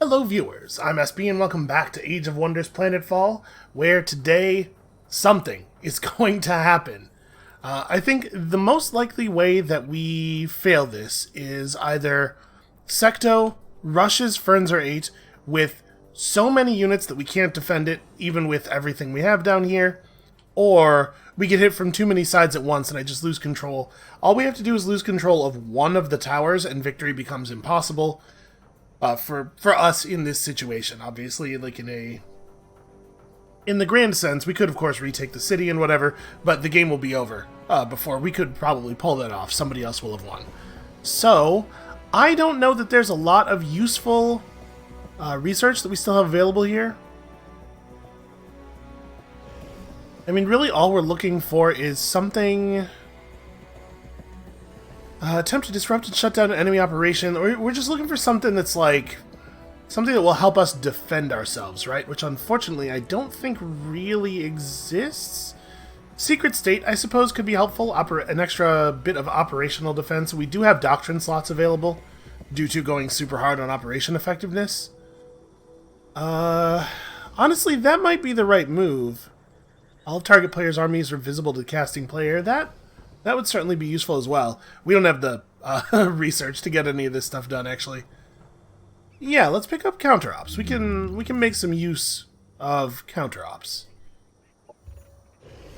Hello viewers, I'm SB and welcome back to Age of Wonders Planetfall, where today something is going to happen. I think the most likely way that we fail this is either Secto rushes Fernzer 8 with so many units that we can't defend it, even with everything we have down here, or we get hit from too many sides at once and I just lose control. All we have to do is lose control of one of the towers and victory becomes impossible. For us in this situation, obviously, like in the grand sense, we could of course retake the city and whatever, but the game will be over before we could probably pull that off. Somebody else will have won. So, I don't know that there's a lot of useful research that we still have available here. I mean, really all we're looking for is something... attempt to disrupt and shut down an enemy operation. We're just looking for something that's like... something that will help us defend ourselves, right? Which unfortunately I don't think really exists. Secret State, I suppose, could be helpful. An extra bit of operational defense. We do have Doctrine slots available due to going super hard on operation effectiveness. Honestly, that might be the right move. All target players' armies are visible to the casting player. That would certainly be useful as well. We don't have the research to get any of this stuff done, actually. Yeah, let's pick up counter ops. We can make some use of counter ops.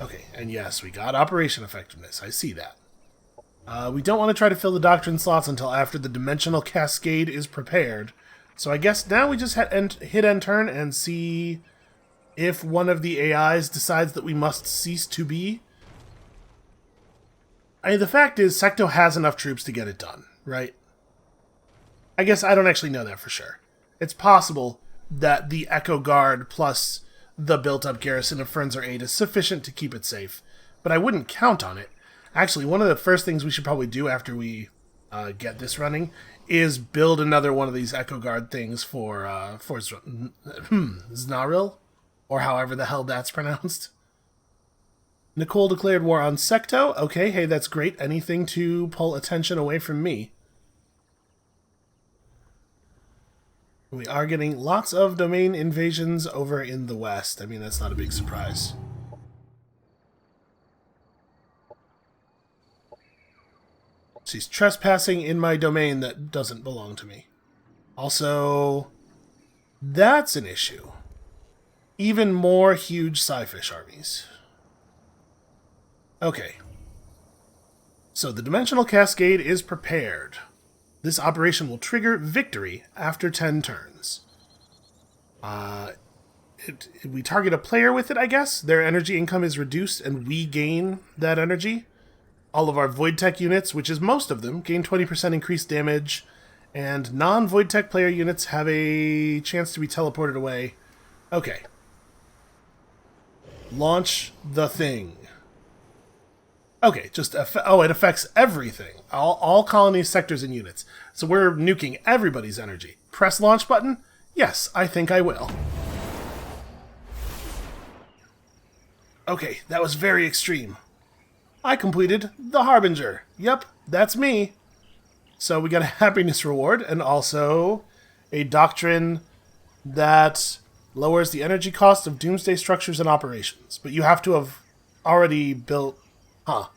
Okay, and yes, we got operation effectiveness. I see that. We don't want to try to fill the doctrine slots until after the dimensional cascade is prepared. So I guess now we just hit end turn and see if one of the AIs decides that we must cease to be. The fact is, Secto has enough troops to get it done, right? I guess I don't actually know that for sure. It's possible that the Echo Guard plus the built-up garrison of Fernzer 8 is sufficient to keep it safe, but I wouldn't count on it. Actually, one of the first things we should probably do after we get this running is build another one of these Echo Guard things for Znaril, or however the hell that's pronounced. Nicole declared war on Secto. Okay, hey, that's great. Anything to pull attention away from me. We are getting lots of domain invasions over in the west. I mean, that's not a big surprise. She's trespassing in my domain that doesn't belong to me. Also, that's an issue. Even more huge Psyfish armies. Okay. So the Dimensional Cascade is prepared. This operation will trigger victory after 10 turns. We target a player with it, I guess. Their energy income is reduced and we gain that energy. All of our Void Tech units, which is most of them, gain 20% increased damage. And non-Void Tech player units have a chance to be teleported away. Okay. Launch the thing. Okay, just it affects everything. All colonies, sectors, and units. So we're nuking everybody's energy. Press launch button? Yes, I think I will. Okay, that was very extreme. I completed the Harbinger. Yep, that's me. So we got a happiness reward and also a doctrine that lowers the energy cost of doomsday structures and operations. But you have to have already built... Huh.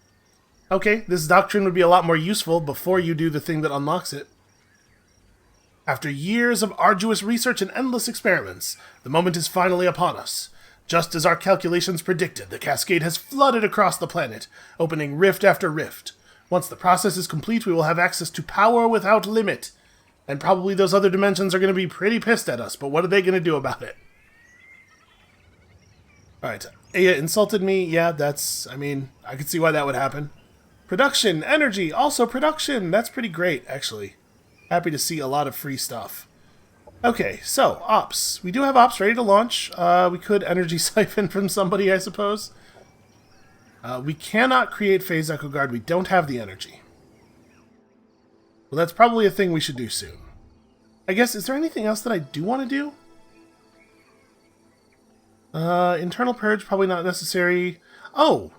Okay, this doctrine would be a lot more useful before you do the thing that unlocks it. After years of arduous research and endless experiments, the moment is finally upon us. Just as our calculations predicted, the cascade has flooded across the planet, opening rift after rift. Once the process is complete, we will have access to power without limit. And probably those other dimensions are going to be pretty pissed at us, but what are they going to do about it? Alright, Aya insulted me. Yeah, I mean, I could see why that would happen. Production, energy, also production. That's pretty great, actually. Happy to see a lot of free stuff. Okay, so, ops. We do have ops ready to launch. We could energy siphon from somebody, I suppose. We cannot create Phase Echo Guard. We don't have the energy. Well, that's probably a thing we should do soon. I guess, is there anything else that I do want to do? Internal Purge, probably not necessary. Oh!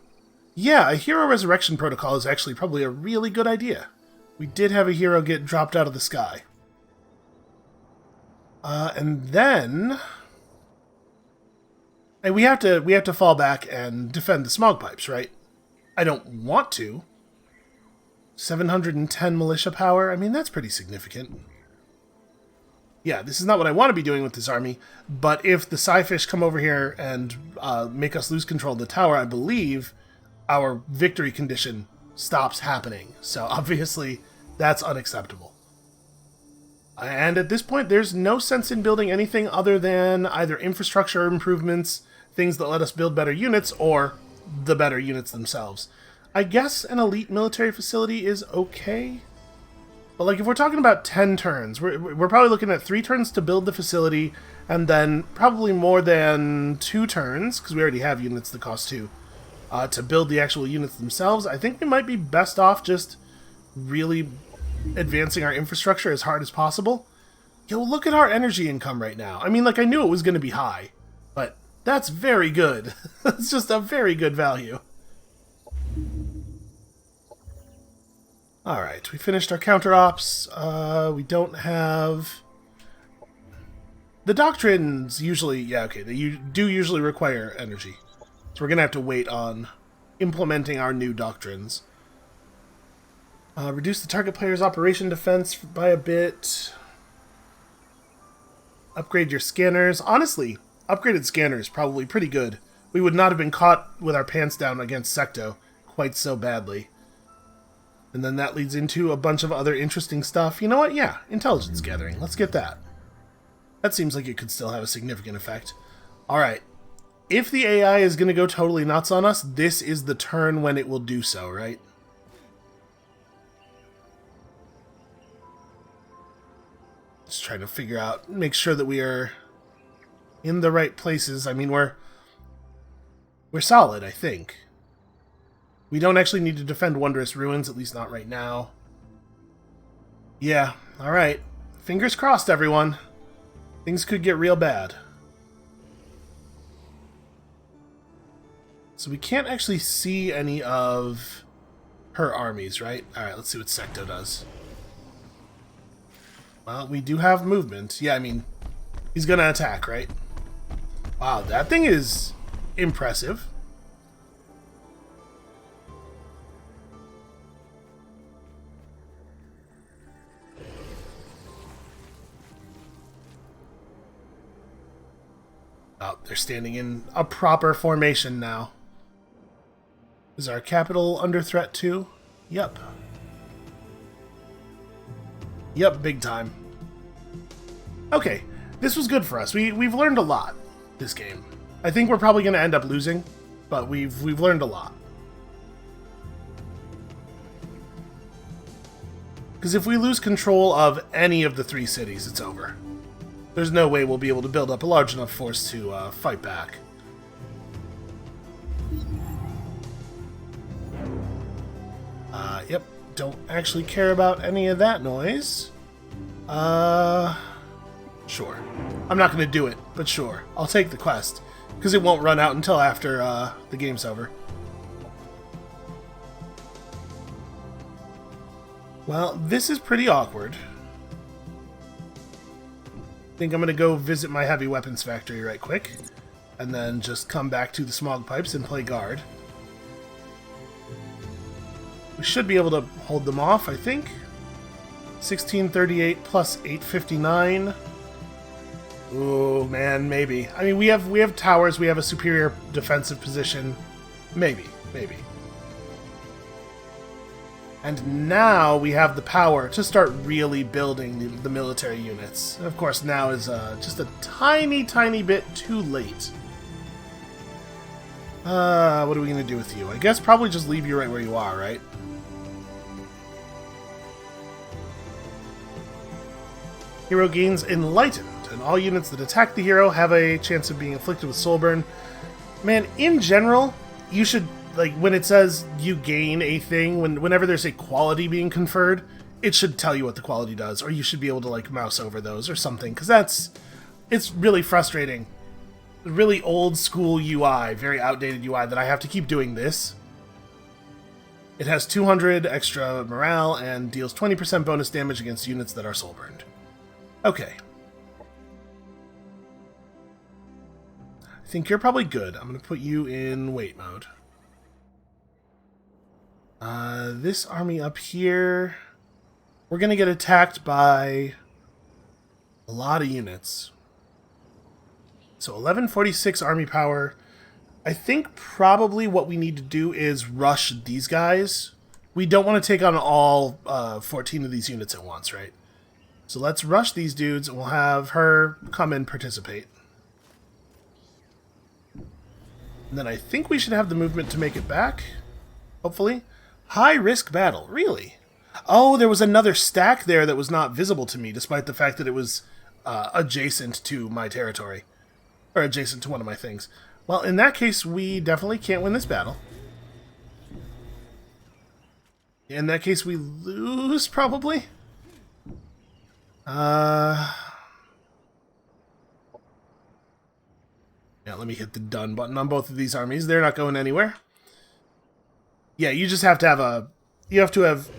Yeah, a Hero Resurrection Protocol is actually probably a really good idea. We did have a hero get dropped out of the sky. And then we have to fall back and defend the smog pipes, right? I don't want to. 710 militia power. I mean, that's pretty significant. Yeah, this is not what I want to be doing with this army, but if the Psyfish come over here and make us lose control of the tower, I believe our victory condition stops happening. So obviously, that's unacceptable. And at this point, there's no sense in building anything other than either infrastructure improvements, things that let us build better units, or the better units themselves. I guess an elite military facility is okay. But like, if we're talking about 10 turns, we're probably looking at 3 turns to build the facility, and then probably more than 2 turns, because we already have units that cost 2, to build the actual units themselves. I think we might be best off just really advancing our infrastructure as hard as possible. Yo, look at our energy income right now. I mean, like, I knew it was going to be high, but that's very good. That's just a very good value. Alright, we finished our counter-ops. We don't have... The doctrines usually... Yeah, okay, they do usually require energy. So we're going to have to wait on implementing our new doctrines. Reduce the target player's operation defense by a bit. Upgrade your scanners. Honestly, upgraded scanners probably pretty good. We would not have been caught with our pants down against Secto quite so badly. And then that leads into a bunch of other interesting stuff. You know what? Yeah, intelligence gathering. Let's get that. That seems like it could still have a significant effect. Alright. If the AI is going to go totally nuts on us, this is the turn when it will do so, right? Just trying to figure out, make sure that we are in the right places. I mean, we're solid, I think. We don't actually need to defend Wondrous Ruins, at least not right now. Yeah, alright. Fingers crossed, everyone. Things could get real bad. So we can't actually see any of her armies, right? Alright, let's see what Secto does. Well, we do have movement. Yeah, I mean, he's gonna attack, right? Wow, that thing is impressive. Oh, they're standing in a proper formation now. Is our capital under threat too? Yep. Yep, big time. Okay, this was good for us. We've learned a lot this game. I think we're probably going to end up losing, but we've learned a lot. Because if we lose control of any of the 3 cities, it's over. There's no way we'll be able to build up a large enough force to fight back. Yep, don't actually care about any of that noise. Sure. I'm not going to do it, but sure. I'll take the quest, because it won't run out until after the game's over. Well, this is pretty awkward. I think I'm going to go visit my heavy weapons factory right quick, and then just come back to the smog pipes and play guard. We should be able to hold them off, I think. 1638 plus 859. Ooh, man, maybe. I mean, we have towers, we have a superior defensive position. Maybe. And now we have the power to start really building the military units. And of course, now is just a tiny, tiny bit too late. What are we going to do with you? I guess probably just leave you right where you are, right? Hero gains Enlightened, and all units that attack the hero have a chance of being afflicted with Soulburn. Man, in general, you should, like, when it says you gain a thing, whenever there's a quality being conferred, it should tell you what the quality does, or you should be able to, like, mouse over those or something, because it's really frustrating. Really old school UI, very outdated UI, that I have to keep doing this. It has 200 extra morale and deals 20% bonus damage against units that are soulburned. Okay. I think you're probably good. I'm going to put you in wait mode. This army up here, we're going to get attacked by a lot of units. So 1146 army power. I think probably what we need to do is rush these guys. We don't want to take on all 14 of these units at once, right? So let's rush these dudes, and we'll have her come and participate. And then I think we should have the movement to make it back, hopefully. High-risk battle, really? Oh, there was another stack there that was not visible to me, despite the fact that it was adjacent to my territory. Or adjacent to one of my things. Well, in that case, we definitely can't win this battle. In that case, we lose, probably. Yeah, let me hit the done button on both of these armies. They're not going anywhere. Yeah, you just have to have you have to have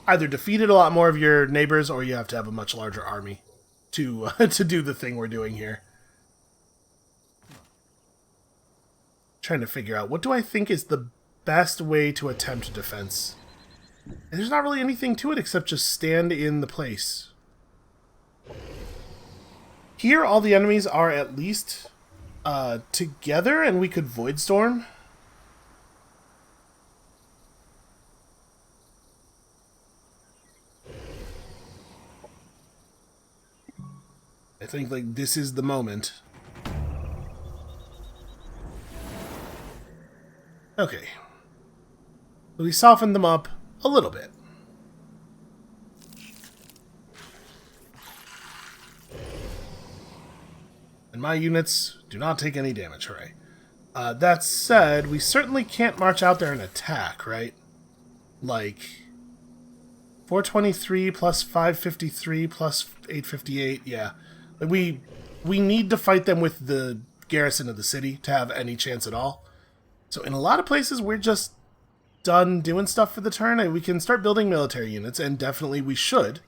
either defeated a lot more of your neighbors, or you have to have a much larger army to to do the thing we're doing here. Trying to figure out what do I think is the best way to attempt defense. And there's not really anything to it except just stand in the place. Here, all the enemies are at least together, and we could Void Storm. I think like this is the moment. Okay. We softened them up a little bit. And my units do not take any damage, hooray. That said, we certainly can't march out there and attack, right? Like, 423 plus 553 plus 858, yeah. Like we need to fight them with the garrison of the city to have any chance at all. So in a lot of places, we're just done doing stuff for the turn. We can start building military units, and definitely we should.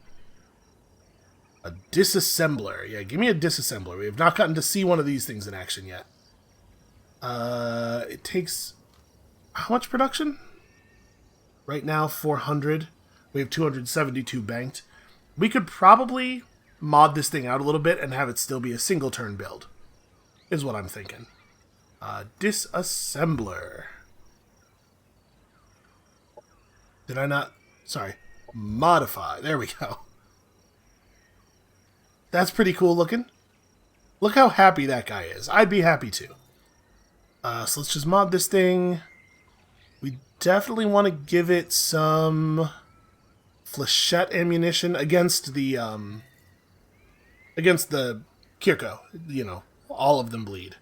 A disassembler. Yeah, give me a disassembler. We have not gotten to see one of these things in action yet. It takes... how much production? Right now, 400. We have 272 banked. We could probably mod this thing out a little bit and have it still be a single turn build, is what I'm thinking. Disassembler. Did I not... sorry. Modify. There we go. That's pretty cool looking. Look how happy that guy is. I'd be happy too. So let's just mod this thing. We definitely want to give it some flechette ammunition against the Kirko. You know, all of them bleed.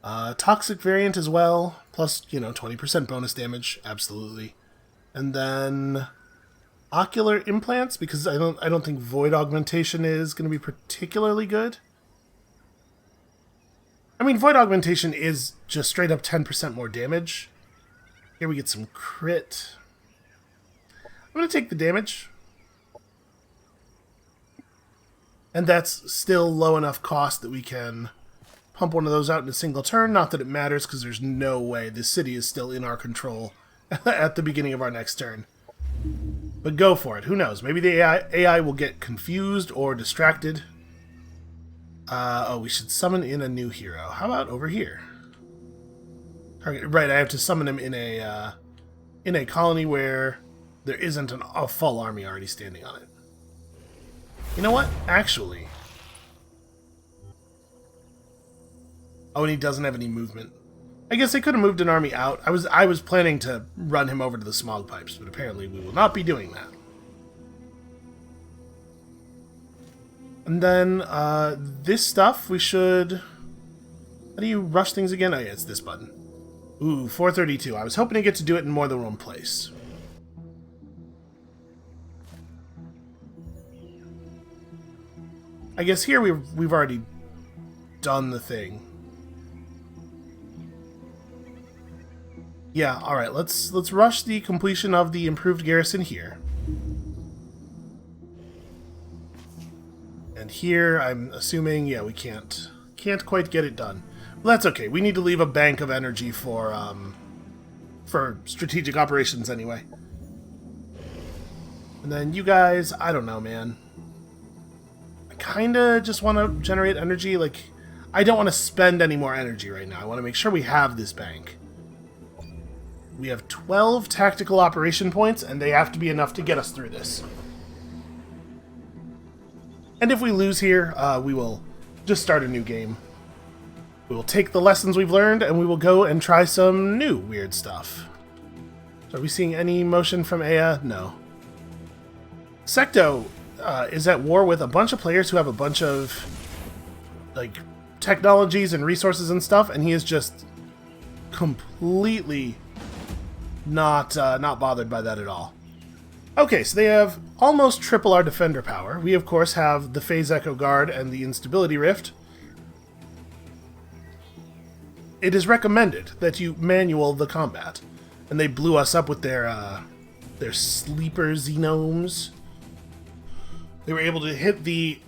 Toxic variant as well, plus, 20% bonus damage, absolutely. And then ocular implants, because I don't think void augmentation is going to be particularly good. I mean, void augmentation is just straight up 10% more damage. Here we get some crit. I'm going to take the damage. And that's still low enough cost that we can pump one of those out in a single turn. Not that it matters, because there's no way this city is still in our control at the beginning of our next turn. But go for it. Who knows? Maybe the AI will get confused or distracted. Oh, we should summon in a new hero. How about over here? Right, I have to summon him in a colony where there isn't a full army already standing on it. You know what? Actually... oh, and he doesn't have any movement. I guess I could have moved an army out. I was planning to run him over to the smog pipes, but apparently we will not be doing that. And then, this stuff, we should... how do you rush things again? Oh yeah, it's this button. Ooh, 432. I was hoping to get to do it in more than one place. I guess here we've already done the thing. Yeah, alright, let's rush the completion of the improved garrison here. And here, I'm assuming, yeah, we can't Can't quite get it done. Well, that's okay. We need to leave a bank of energy for strategic operations anyway. And then you guys, I don't know, man. I kind of just want to generate energy. Like, I don't want to spend any more energy right now. I want to make sure we have this bank. We have 12 tactical operation points, and they have to be enough to get us through this. And if we lose here, we will just start a new game. We will take the lessons we've learned, and we will go and try some new weird stuff. So are we seeing any motion from Aya? No. Secto is at war with a bunch of players who have a bunch of like technologies and resources and stuff, and he is just completely not bothered by that at all. Okay, so they have almost triple our defender power. We, of course, have the Phase Echo Guard and the Instability Rift. It is recommended that you manual the combat. And they blew us up with their sleeper Xenomes. They were able to hit the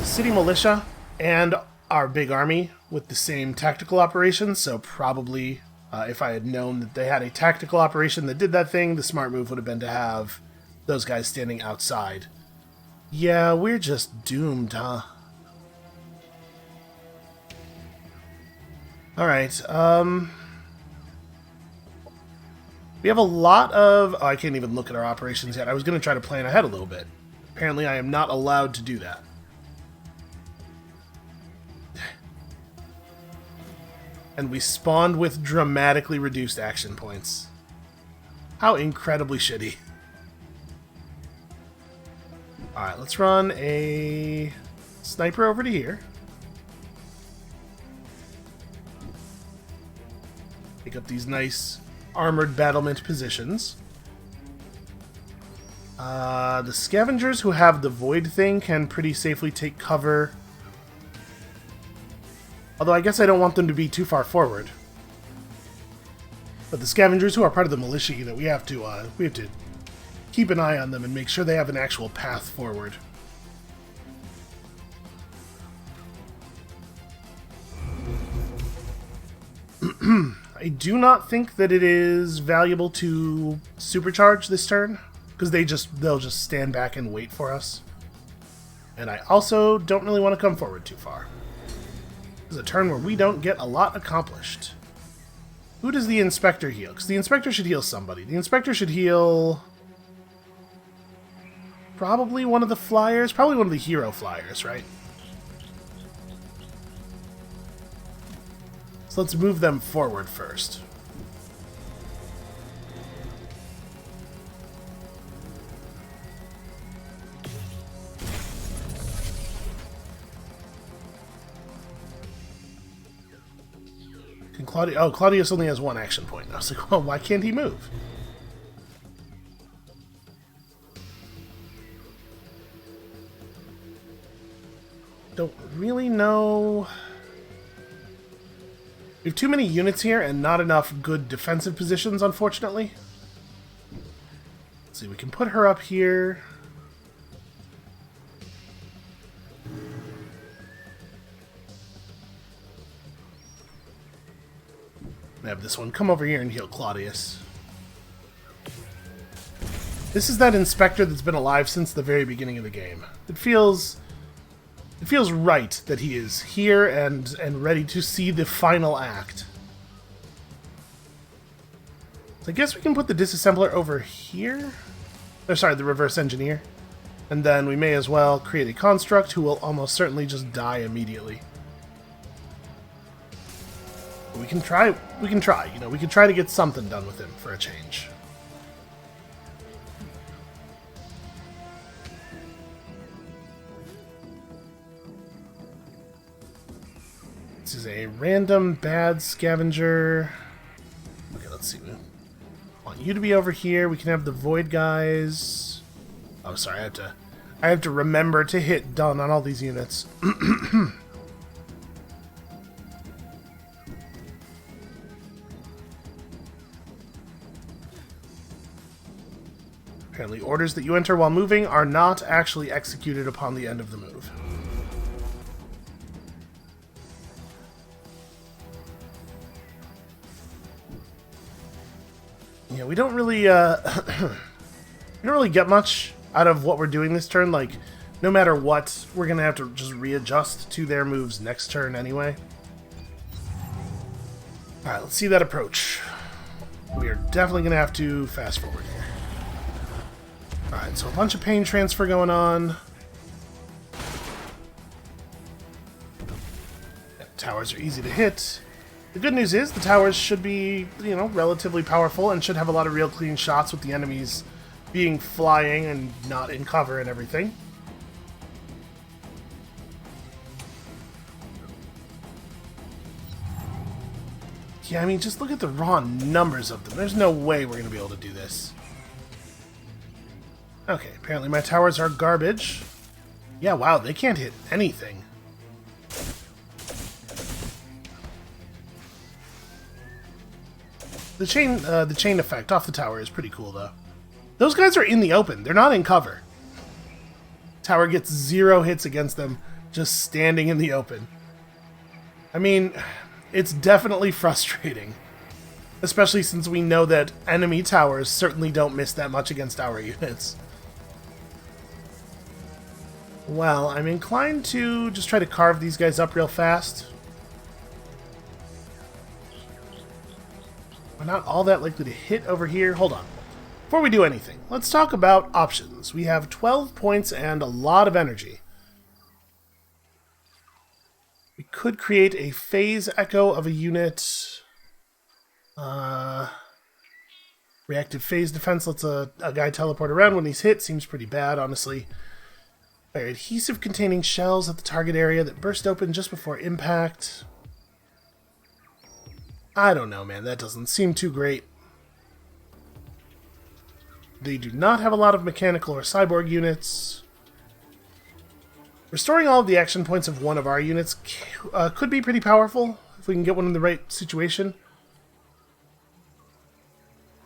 city militia and our big army with the same tactical operations, so probably... if I had known that they had a tactical operation that did that thing, the smart move would have been to have those guys standing outside. Yeah, we're just doomed, huh? Alright, we have a lot of... Oh, I can't even look at our operations yet. I was going to try to plan ahead a little bit. Apparently I am not allowed to do that. And we spawned with dramatically reduced action points. How incredibly shitty. Alright, let's run a sniper over to here. Pick up these nice armored battlement positions. The scavengers who have the void thing can pretty safely take cover. Although I guess I don't want them to be too far forward. But the scavengers who are part of the militia unit, we have to keep an eye on them and make sure they have an actual path forward. I do not think that it is valuable to supercharge this turn, because they'll just stand back and wait for us. And I also don't really want to come forward too far. This is a turn where we don't get a lot accomplished. Who does the Inspector heal? Because the Inspector should heal somebody. The Inspector should heal... probably one of the flyers. Probably one of the hero flyers, right? So let's move them forward first. Can Claudius... Oh, Claudius only has one action point. I was like, well, why can't he move? Don't really know... We have too many units here and not enough good defensive positions, unfortunately. Let's see, we can put her up here. I have this one come over here and heal Claudius. This is that Inspector that's been alive since the very beginning of the game. It feels right that he is here and ready to see the final act. So I guess we can put the disassembler over here. Oh, sorry, the reverse engineer. And then we may as well create a construct who will almost certainly just die immediately. We can try, you know, we can try to get something done with him for a change. This is a random bad scavenger. Okay, let's see. I want you to be over here. We can have the void guys. Oh, sorry, I have to remember to hit done on all these units. Apparently, orders that you enter while moving are not actually executed upon the end of the move. Yeah, we don't really, we don't really get much out of what we're doing this turn. Like, no matter what, we're gonna have to just readjust to their moves next turn anyway. Alright, let's see that approach. We are definitely gonna have to fast forward here. Alright, so a bunch of pain transfer going on. Towers are easy to hit. The good news is the towers should be, you know, relatively powerful and should have a lot of real clean shots with the enemies being flying and not in cover and everything. Yeah, I mean, just look at the raw numbers of them. There's no way we're going to be able to do this. Okay, apparently my towers are garbage. Yeah, wow, they can't hit anything. The chain effect off the tower is pretty cool, though. Those guys are in the open. They're not in cover. Tower gets 0 hits against them, just standing in the open. I mean, it's definitely frustrating. Especially since we know that enemy towers certainly don't miss that much against our units. Well, I'm inclined to just try to carve these guys up real fast. We're not all that likely to hit over here. Hold on. Before we do anything, let's talk about options. We have 12 points and a lot of energy. We could create a phase echo of a unit. Reactive phase defense lets a guy teleport around when he's hit. Seems pretty bad, honestly. Adhesive containing shells at the target area that burst open just before impact. I don't know, man. That doesn't seem too great. They do not have a lot of mechanical or cyborg units. Restoring all of the action points of one of our units could be pretty powerful if we can get one in the right situation.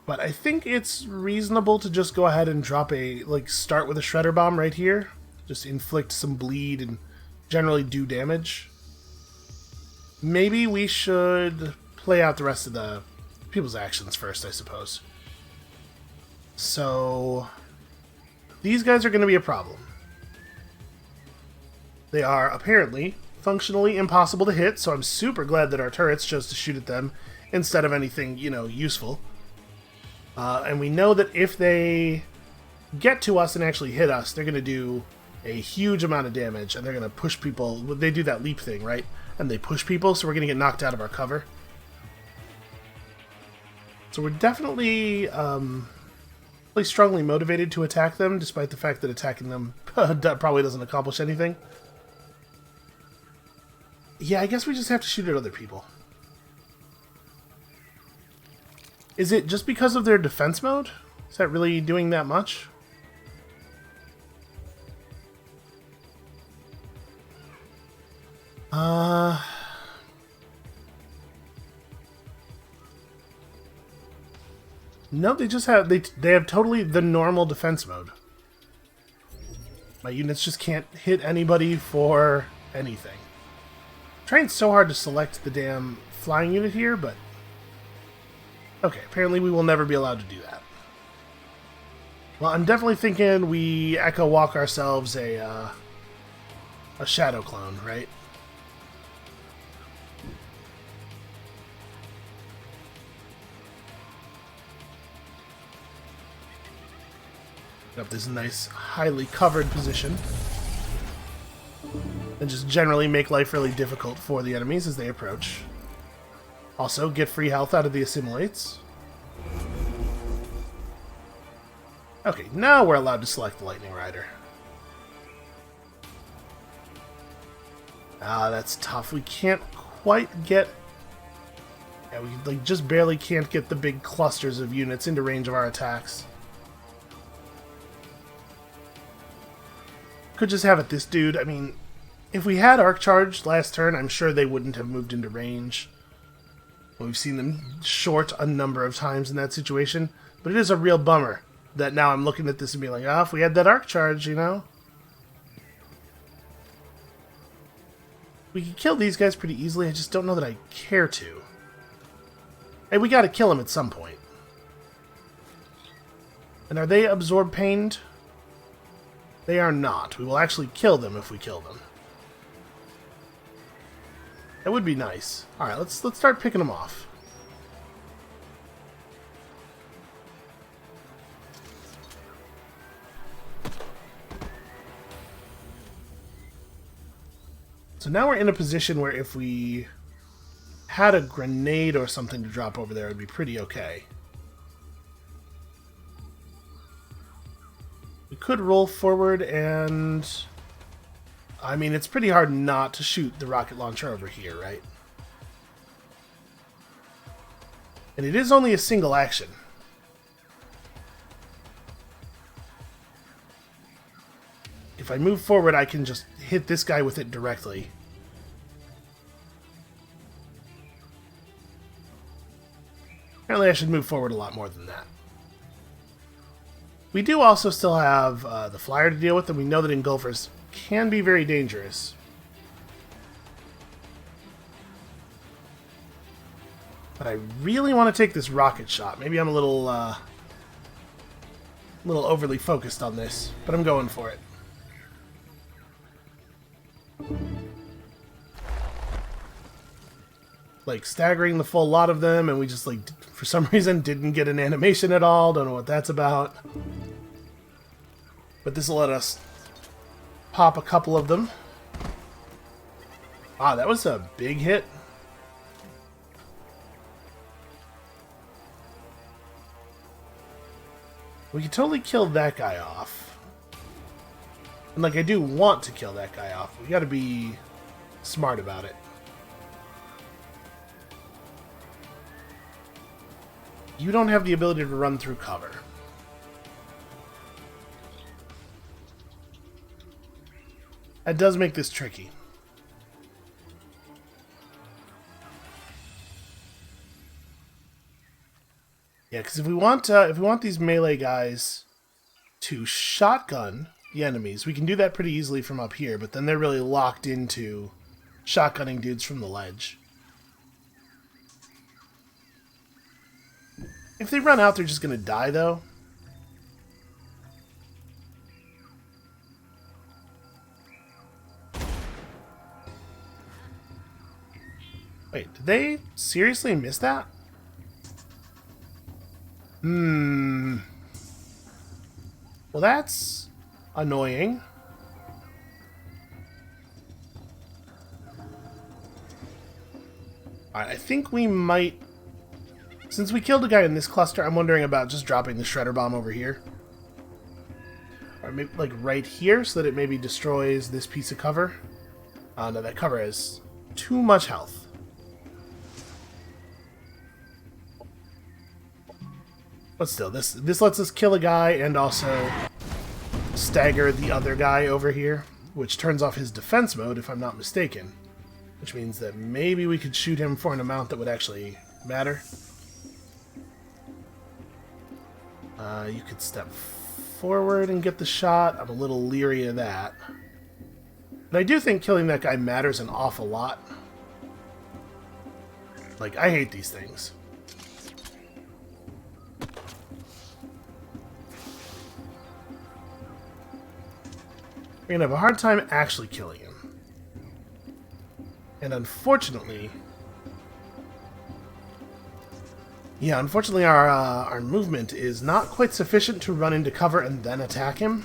But I think it's reasonable to just go ahead and drop a, start with a Shredder Bomb right here. Just inflict some bleed and generally do damage. Maybe we should play out the rest of the people's actions first, I suppose. So, these guys are going to be a problem. They are apparently functionally impossible to hit, so I'm super glad that our turrets chose to shoot at them instead of anything, you know, useful. And we know that if they get to us and actually hit us, they're going to do a huge amount of damage, and they're going to push people. They do that leap thing, right? And they push people, so we're going to get knocked out of our cover. So we're definitely really strongly motivated to attack them, despite the fact that attacking them probably doesn't accomplish anything. Yeah, I guess we just have to shoot at other people. Is it just because of their defense mode? Is that really doing that much? No, they just have they have totally the normal defense mode. My units just can't hit anybody for anything. I'm trying so hard to select the damn flying unit here, but okay, apparently we will never be allowed to do that. Well, I'm definitely thinking we Echo Walk ourselves a Shadow Clone, right? Up this nice, highly covered position. And just generally make life really difficult for the enemies as they approach. Also, get free health out of the assimilates. Okay, now we're allowed to select the Lightning Rider. Ah, that's tough. We can't quite get... Yeah, we just barely can't get the big clusters of units into range of our attacks. Could just have it this dude. I mean, if we had Arc Charge last turn, I'm sure they wouldn't have moved into range. We've seen them short a number of times in that situation. But it is a real bummer that now I'm looking at this and being like, if we had that Arc Charge, you know? We could kill these guys pretty easily, I just don't know that I care to. Hey, we gotta kill him at some point. And are they absorb pained? They are not. We will actually kill them if we kill them. That would be nice. Alright, let's start picking them off. So now we're in a position where if we had a grenade or something to drop over there, it would be pretty okay. We could roll forward and... I mean, it's pretty hard not to shoot the rocket launcher over here, right? And it is only a single action. If I move forward, I can just hit this guy with it directly. Apparently I should move forward a lot more than that. We do also still have the flyer to deal with, and we know that engulfers can be very dangerous. But I really want to take this rocket shot. Maybe I'm a little overly focused on this, but I'm going for it. Like, staggering the full lot of them, and we just, like, for some reason didn't get an animation at all. Don't know what that's about. But this will let us pop a couple of them. Ah, that was a big hit. We could totally kill that guy off. And, like, I do want to kill that guy off. We gotta be smart about it. You don't have the ability to run through cover. That does make this tricky. Yeah, because if we want these melee guys to shotgun the enemies, we can do that pretty easily from up here, but then they're really locked into shotgunning dudes from the ledge. If they run out, they're just going to die, though. Wait, did they seriously miss that? Well, that's annoying. Alright, I think we might... Since we killed a guy in this cluster, I'm wondering about just dropping the shredder bomb over here. Or maybe, like, right here, so that it maybe destroys this piece of cover. No, that cover has too much health. But still, this lets us kill a guy and also stagger the other guy over here, which turns off his defense mode, if I'm not mistaken. Which means that maybe we could shoot him for an amount that would actually matter. You could step forward and get the shot. I'm a little leery of that. But I do think killing that guy matters an awful lot. Like, I hate these things. We're going to have a hard time actually killing him. And unfortunately... Yeah, unfortunately our movement is not quite sufficient to run into cover and then attack him.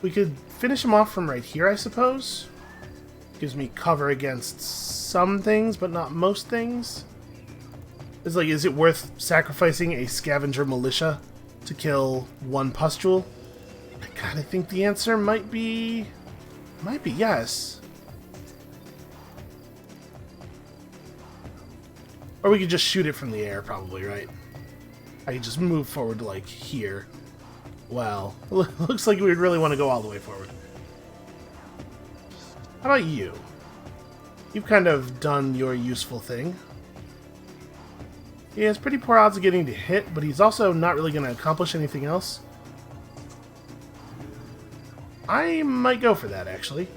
We could finish him off from right here, I suppose. Gives me cover against some things, but not most things. It's like, is it worth sacrificing a scavenger militia to kill one pustule? I kind of think the answer might be yes. Or we could just shoot it from the air, probably, right? I could just move forward to, like, here. Well, looks like we'd really want to go all the way forward. How about you? You've kind of done your useful thing. He has pretty poor odds of getting to hit, but he's also not really going to accomplish anything else. I might go for that, actually.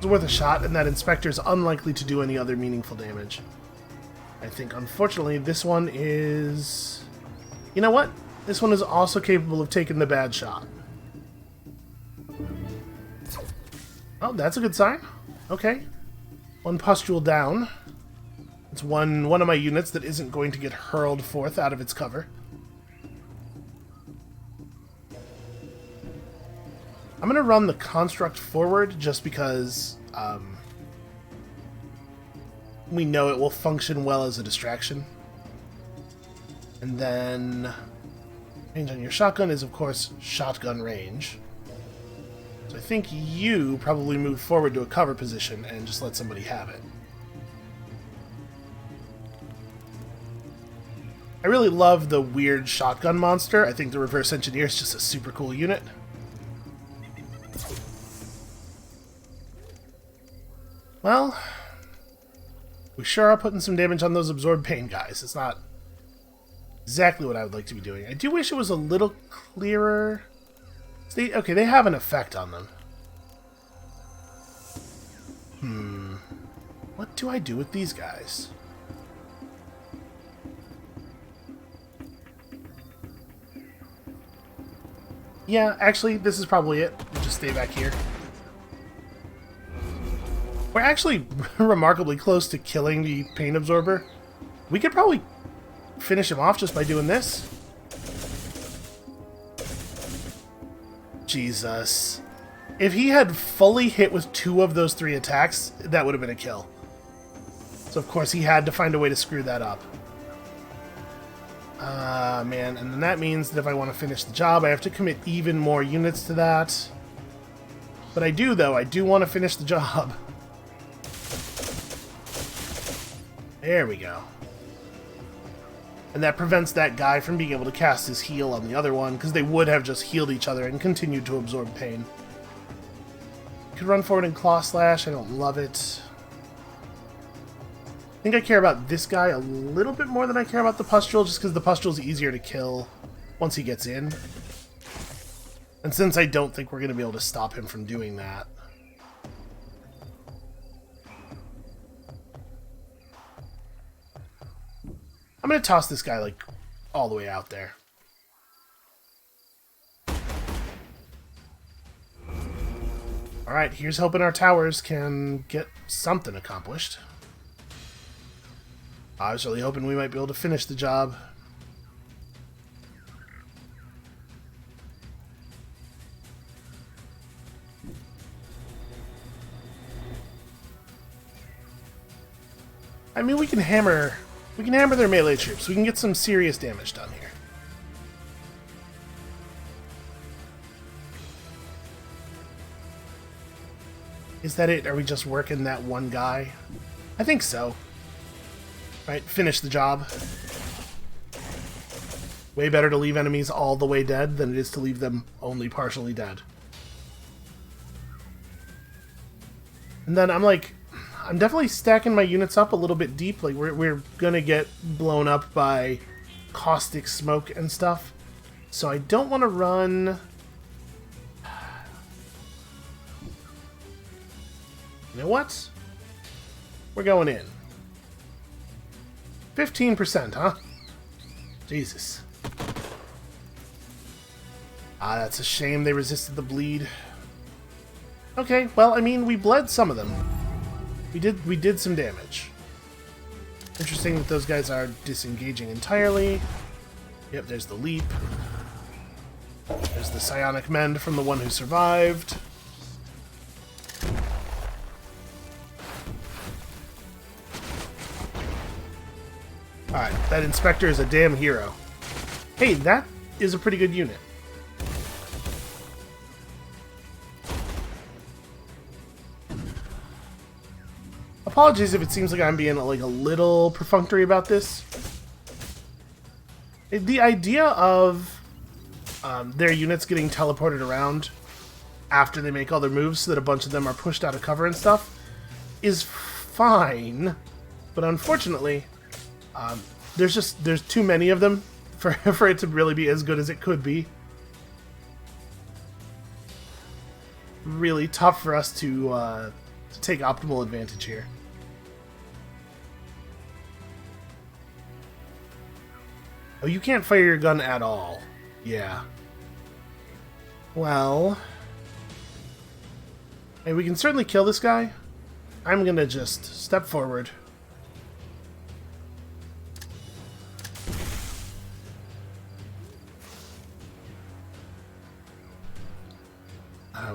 It's worth a shot, and that Inspector's unlikely to do any other meaningful damage. I think, unfortunately, this one is... You know what? This one is also capable of taking the bad shot. Oh, that's a good sign. Okay. One pustule down. It's one of my units that isn't going to get hurled forth out of its cover. I'm going to run the construct forward just because we know it will function well as a distraction. And then range on your shotgun is, of course, shotgun range. So I think you probably move forward to a cover position and just let somebody have it. I really love the weird shotgun monster. I think the Reverse Engineer is just a super cool unit. Well, we sure are putting some damage on those absorbed pain guys. It's not exactly what I would like to be doing. I do wish it was a little clearer. See, okay, they have an effect on them. What do I do with these guys? Yeah, actually, this is probably it. We'll just stay back here. We're actually remarkably close to killing the pain absorber. We could probably finish him off just by doing this. Jesus. If he had fully hit with 2 of those 3 attacks, that would have been a kill. So of course he had to find a way to screw that up. Man, and then that means that if I want to finish the job, I have to commit even more units to that. But I do, though. I do want to finish the job. There we go. And that prevents that guy from being able to cast his heal on the other one, because they would have just healed each other and continued to absorb pain. Could run forward and claw slash. I don't love it. I think I care about this guy a little bit more than I care about the pustule, just because the pustule is easier to kill once he gets in. And since I don't think we're going to be able to stop him from doing that. I'm going to toss this guy, like, all the way out there. Alright, here's hoping our towers can get something accomplished. I was really hoping we might be able to finish the job. I mean, we can hammer their melee troops. We can get some serious damage done here. Is that it? Are we just working that one guy? I think so. Right, finish the job. Way better to leave enemies all the way dead than it is to leave them only partially dead. And then I'm definitely stacking my units up a little bit deep. Like, we're gonna get blown up by caustic smoke and stuff. So I don't want to run... You know what? We're going in. 15%, huh? Jesus. Ah, that's a shame they resisted the bleed. Okay, well, I mean, we bled some of them. We did some damage. Interesting that those guys are disengaging entirely. Yep, there's the leap. There's the psionic mend from the one who survived. Alright, that Inspector is a damn hero. Hey, that is a pretty good unit. Apologies if it seems like I'm being a little perfunctory about this. The idea of their units getting teleported around after they make all their moves so that a bunch of them are pushed out of cover and stuff is fine, but unfortunately there's too many of them for it to really be as good as it could be. Really tough for us to to take optimal advantage here. Oh, you can't fire your gun at all. Yeah. Well... hey, we can certainly kill this guy. I'm gonna just step forward.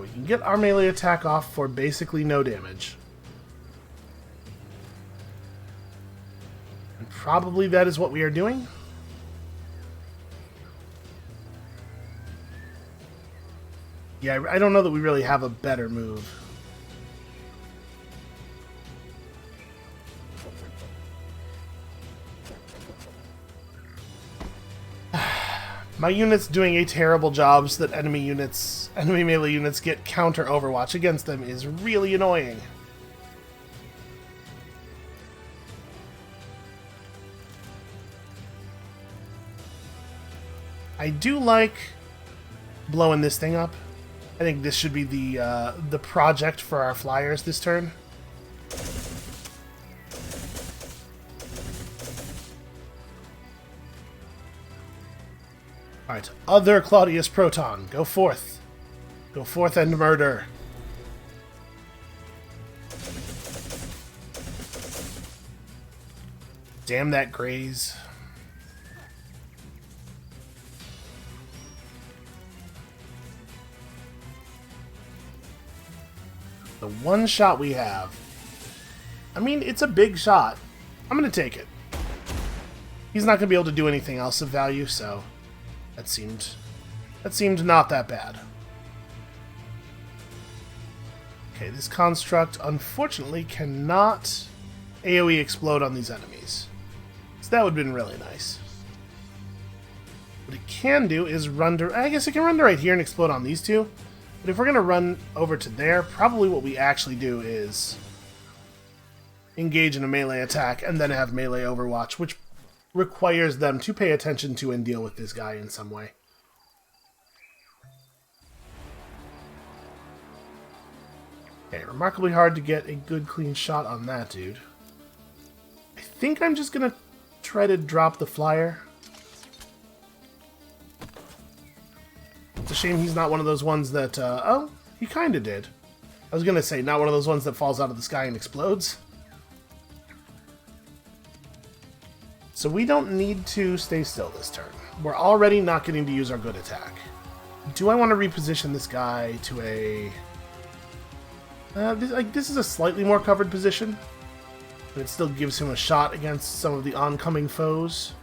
We can get our melee attack off for basically no damage. And probably that is what we are doing. Yeah, I don't know that we really have a better move. My unit's doing a terrible job so that enemy melee units get counter Overwatch against them is really annoying. I do like blowing this thing up. I think this should be the project for our flyers this turn. Alright, other Claudius Proton, go forth. Go forth and murder. Damn that graze. The one shot we have. I mean, it's a big shot. I'm going to take it. He's not going to be able to do anything else of value, so that seemed not that bad. Okay, this construct unfortunately cannot AoE explode on these enemies. So that would have been really nice. What it can do is run to... I guess it can run to right here and explode on these two. But if we're going to run over to there, probably what we actually do is engage in a melee attack and then have melee overwatch, which requires them to pay attention to and deal with this guy in some way. Okay, remarkably hard to get a good clean shot on that dude. I think I'm just going to try to drop the flyer. It's a shame he's not one of those ones that, oh, he kind of did. I was going to say, not one of those ones that falls out of the sky and explodes. So we don't need to stay still this turn. We're already not getting to use our good attack. Do I want to reposition this guy to a... this is a slightly more covered position, but it still gives him a shot against some of the oncoming foes.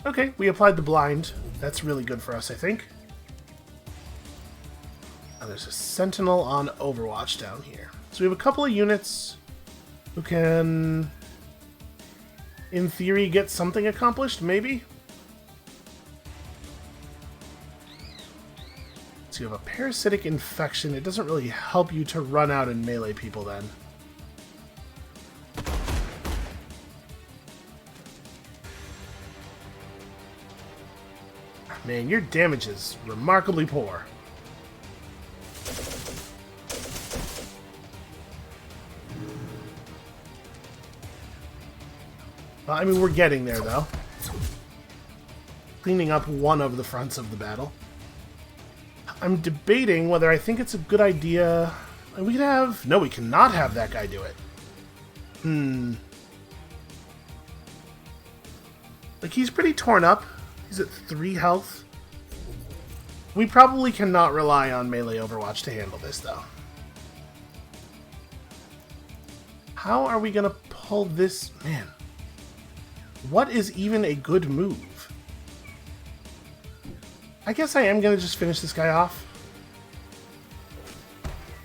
Okay, we applied the blind. That's really good for us, I think. Oh, there's a sentinel on Overwatch down here. So we have a couple of units who can, in theory, get something accomplished, maybe? So you have a parasitic infection. It doesn't really help you to run out and melee people then. Man, your damage is remarkably poor. Well, I mean, we're getting there, though. Cleaning up one of the fronts of the battle. I'm debating whether I think it's a good idea... We could have... No, we cannot have that guy do it. Like, he's pretty torn up. He's at 3 health. We probably cannot rely on melee Overwatch to handle this, though. How are we going to pull this... Man. What is even a good move? I guess I am going to just finish this guy off.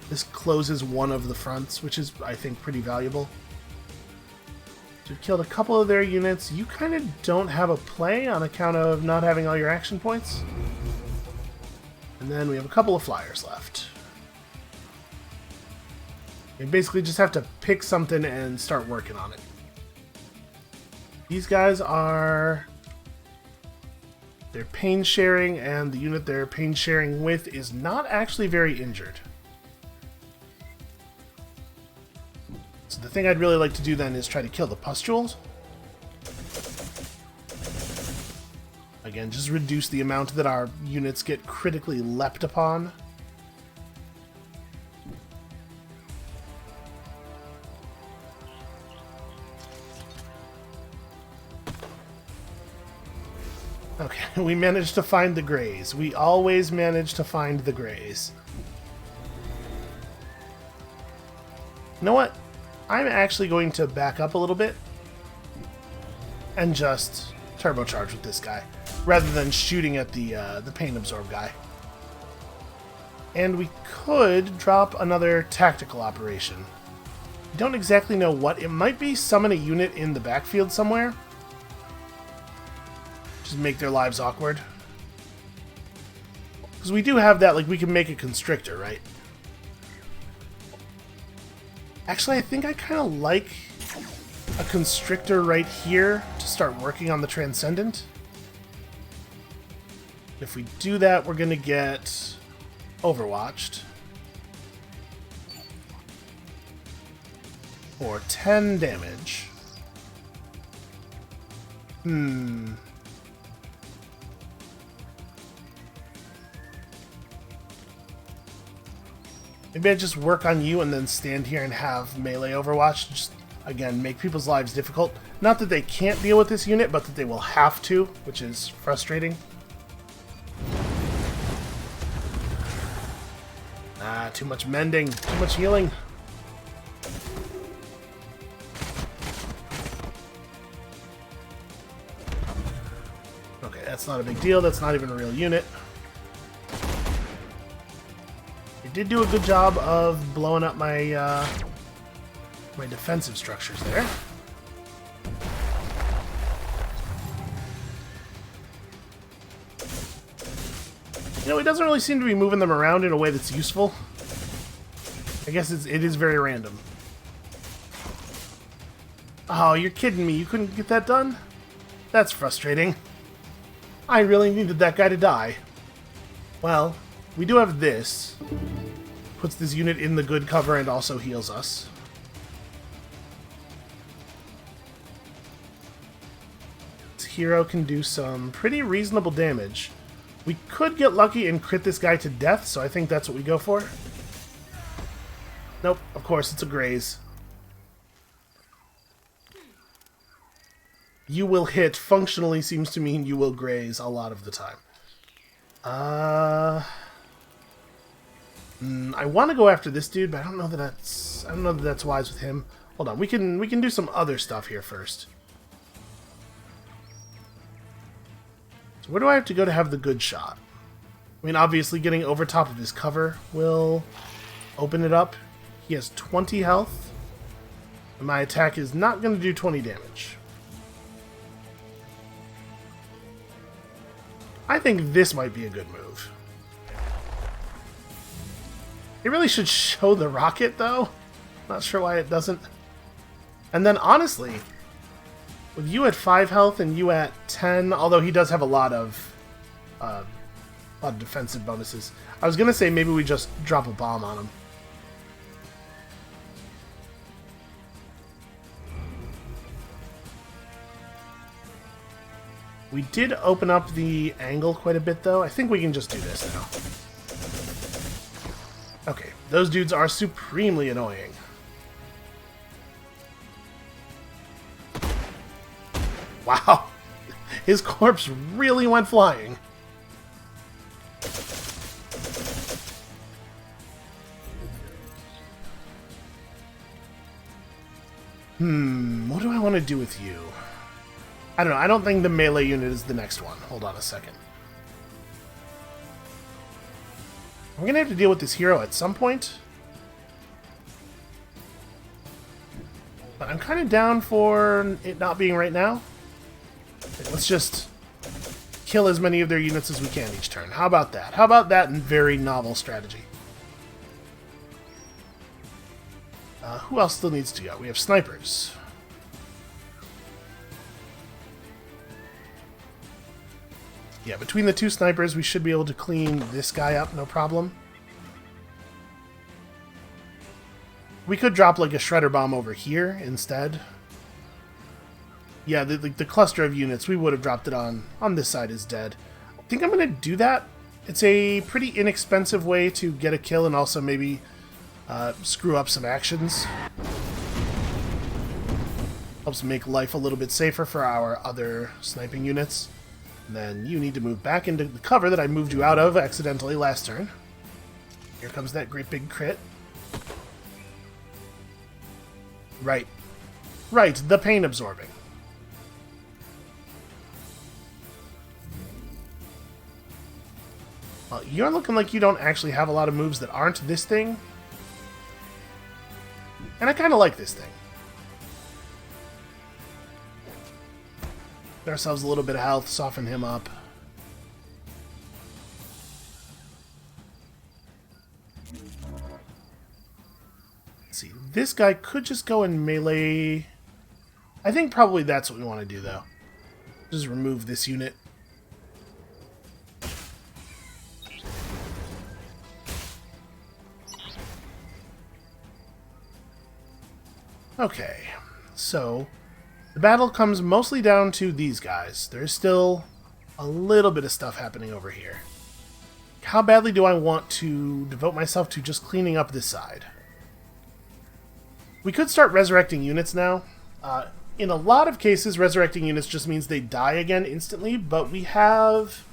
This closes one of the fronts, which is, I think, pretty valuable. We've killed a couple of their units. You kind of don't have a play on account of not having all your action points. And then we have a couple of flyers left. You basically just have to pick something and start working on it. These guys are They're pain sharing, and the unit they're pain sharing with is not actually very injured. So the thing I'd really like to do then is try to kill the pustules. Again, just reduce the amount that our units get critically leapt upon. Okay, we managed to find the Greys. We always manage to find the Greys. You know what? I'm actually going to back up a little bit and just turbocharge with this guy, rather than shooting at the pain absorb guy. And we could drop another tactical operation. I don't exactly know what. It might be summon a unit in the backfield somewhere. Just make their lives awkward. Because we do have that, like, we can make a constrictor, right? Actually, I think I kind of like a constrictor right here to start working on the Transcendent. If we do that, we're going to get overwatched. For 10 damage. Maybe I just work on you and then stand here and have melee overwatch. Just, again, make people's lives difficult. Not that they can't deal with this unit, but that they will have to, which is frustrating. Ah, too much mending, too much healing. Okay, that's not a big deal. That's not even a real unit. Did do a good job of blowing up my my defensive structures there. You know, it doesn't really seem to be moving them around in a way that's useful. I guess it is very random. Oh, you're kidding me. You couldn't get that done? That's frustrating. I really needed that guy to die. Well, we do have this. Puts this unit in the good cover and also heals us. This hero can do some pretty reasonable damage. We could get lucky and crit this guy to death, so I think that's what we go for. Nope, of course, it's a graze. You will hit functionally seems to mean you will graze a lot of the time. I want to go after this dude, but I don't know that that's wise with him. Hold on, we can do some other stuff here first. So where do I have to go to have the good shot? I mean, obviously getting over top of his cover will open it up. He has 20 health, and my attack is not going to do 20 damage. I think this might be a good move. It really should show the rocket, though. Not sure why it doesn't. And then, honestly, with you at 5 health and you at 10, although he does have a lot of defensive bonuses, I was going to say maybe we just drop a bomb on him. We did open up the angle quite a bit, though. I think we can just do this now. Okay, those dudes are supremely annoying. Wow, his corpse really went flying. What do I want to do with you? I don't know, I don't think the melee unit is the next one. Hold on a second. We're going to have to deal with this hero at some point. But I'm kind of down for it not being right now. Okay, let's just kill as many of their units as we can each turn. How about that? How about that very novel strategy? Who else still needs to go? We have snipers. Yeah, between the two snipers, we should be able to clean this guy up, no problem. We could drop like a shredder bomb over here instead. Yeah, the cluster of units, we would have dropped it on this side is dead. I think I'm going to do that. It's a pretty inexpensive way to get a kill and also maybe screw up some actions. Helps make life a little bit safer for our other sniping units. And then you need to move back into the cover that I moved you out of accidentally last turn. Here comes that great big crit. Right. Right, the pain absorbing. Well, you're looking like you don't actually have a lot of moves that aren't this thing. And I kind of like this thing. Get ourselves a little bit of health, soften him up. Let's see, this guy could just go in melee. I think probably that's what we want to do, though. Just remove this unit. Okay, so the battle comes mostly down to these guys. There's still a little bit of stuff happening over here. How badly do I want to devote myself to just cleaning up this side? We could start resurrecting units now. In a lot of cases, resurrecting units just means they die again instantly, but we have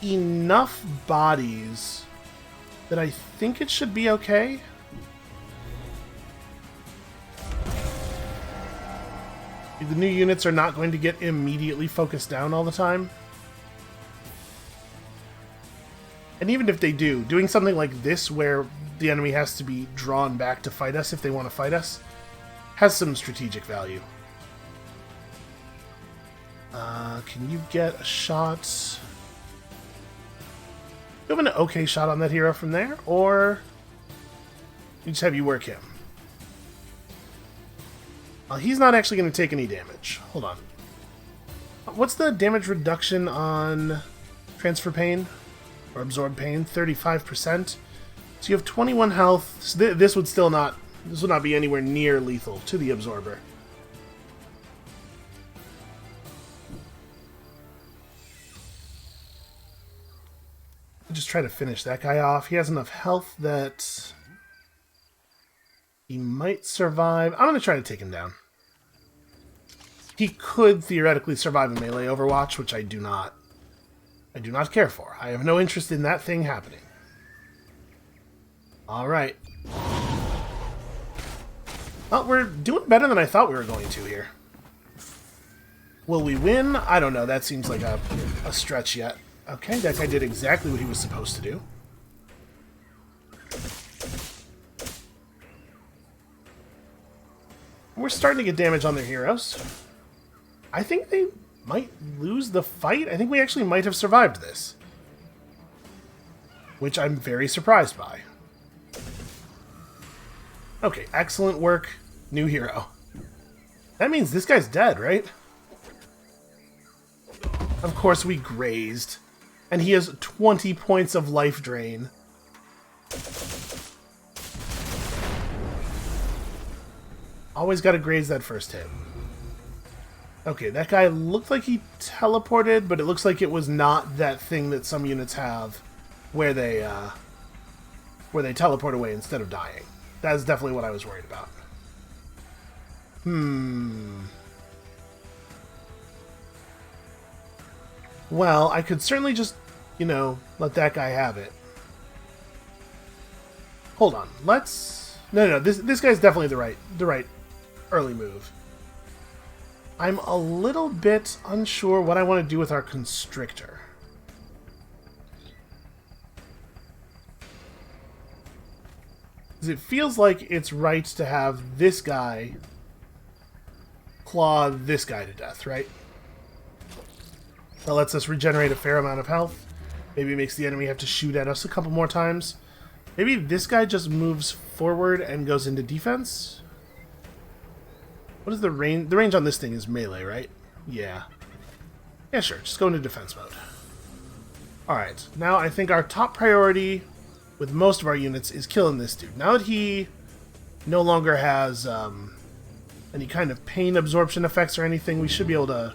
enough bodies that I think it should be okay. The new units are not going to get immediately focused down all the time. And even if they do, doing something like this where the enemy has to be drawn back to fight us if they want to fight us has some strategic value. Can you get a shot? You have an okay shot on that hero from there, or you just have you work him? He's not actually going to take any damage. Hold on. What's the damage reduction on Transfer Pain? Or Absorb Pain? 35%. So you have 21 health. So this would still not... This would not be anywhere near lethal to the Absorber. I'll just try to finish that guy off. He has enough health that... he might survive. I'm going to try to take him down. He could theoretically survive a melee Overwatch, which I do not care for. I have no interest in that thing happening. Alright. Well, we're doing better than I thought we were going to here. Will we win? I don't know. That seems like a stretch yet. Okay, that guy did exactly what he was supposed to do. We're starting to get damage on their heroes. I think they might lose the fight. I think we actually might have survived this. Which I'm very surprised by. Okay, excellent work. New hero. That means this guy's dead, right? Of course we grazed. And he has 20 points of life drain. Always gotta graze that first hit. Okay, that guy looked like he teleported, but it looks like it was not that thing that some units have where they teleport away instead of dying. That's definitely what I was worried about. Well, I could certainly just, you know, let that guy have it. Hold on, let's... No, this guy's definitely the right early move. I'm a little bit unsure what I want to do with our Constrictor. Because it feels like it's right to have this guy claw this guy to death, right? That lets us regenerate a fair amount of health. Maybe it makes the enemy have to shoot at us a couple more times. Maybe this guy just moves forward and goes into defense? What is the range? The range on this thing is melee, right? Yeah. Yeah, sure. Just go into defense mode. Alright, now I think our top priority with most of our units is killing this dude. Now that he no longer has any kind of pain absorption effects or anything, we should be able to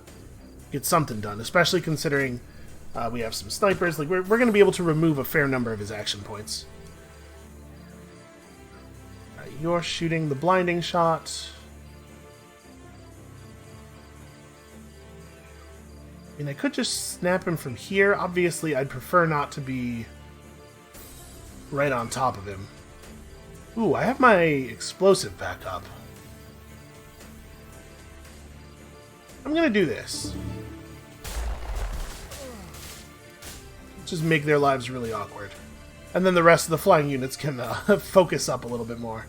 get something done, especially considering we have some snipers. Like, we're going to be able to remove a fair number of his action points. You're shooting the blinding shot. I mean, I could just snap him from here. Obviously, I'd prefer not to be right on top of him. Ooh, I have my explosive back up. I'm gonna do this. Just make their lives really awkward. And then the rest of the flying units can focus up a little bit more.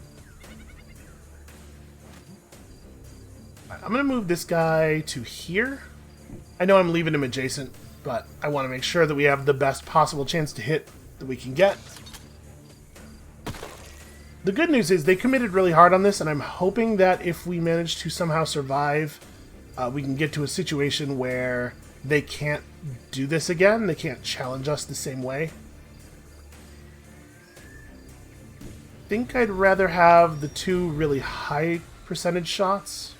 Right, I'm gonna move this guy to here. I know I'm leaving him adjacent, but I want to make sure that we have the best possible chance to hit that we can get. The good news is they committed really hard on this, and I'm hoping that if we manage to somehow survive, we can get to a situation where they can't do this again. They can't challenge us the same way. I think I'd rather have the two really high percentage shots.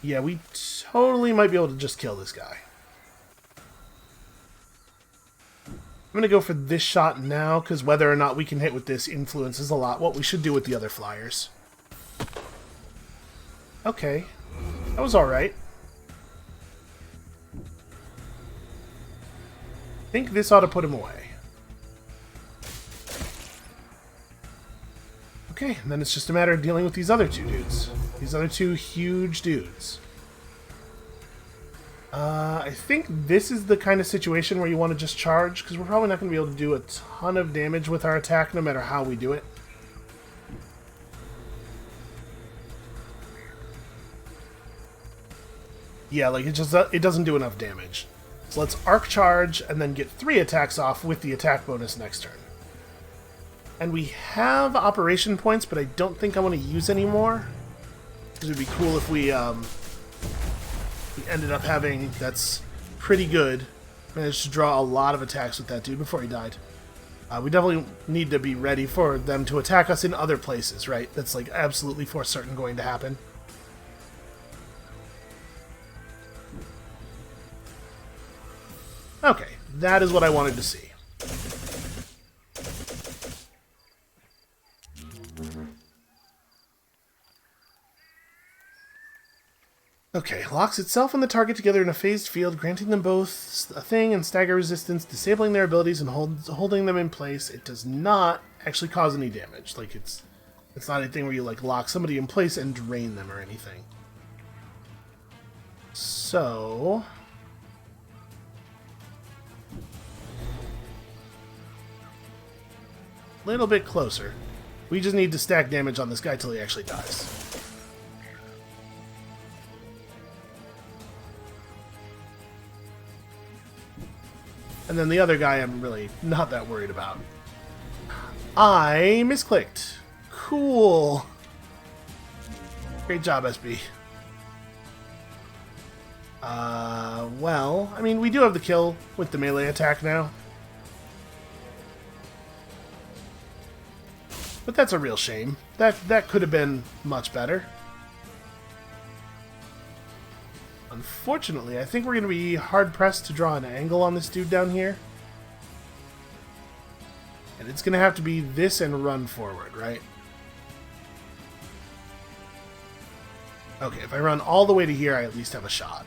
Yeah, we totally might be able to just kill this guy. I'm going to go for this shot now, because whether or not we can hit with this influences a lot what we should do with the other flyers. Okay. That was alright. I think this ought to put him away. Okay, and then it's just a matter of dealing with these other two dudes. These other two huge dudes. I think this is the kind of situation where you want to just charge, because we're probably not going to be able to do a ton of damage with our attack, no matter how we do it. Yeah, like it doesn't do enough damage. So let's arc charge and then get 3 attacks off with the attack bonus next turn. And we have operation points, but I don't think I want to use any more. It would be cool if we ended up having, that's pretty good, managed to draw a lot of attacks with that dude before he died. We definitely need to be ready for them to attack us in other places, right? That's like absolutely for certain going to happen. Okay, that is what I wanted to see. Okay, locks itself and the target together in a phased field, granting them both a thing and stagger resistance, disabling their abilities and holding them in place. It does not actually cause any damage. Like, it's not anything where you like lock somebody in place and drain them or anything. So a little bit closer. We just need to stack damage on this guy till he actually dies. And then the other guy I'm really not that worried about. I misclicked. Cool. Great job, SB. Well, I mean, we do have the kill with the melee attack now. But that's a real shame. That could have been much better. Unfortunately, I think we're going to be hard-pressed to draw an angle on this dude down here. And it's going to have to be this and run forward, right? Okay, if I run all the way to here, I at least have a shot.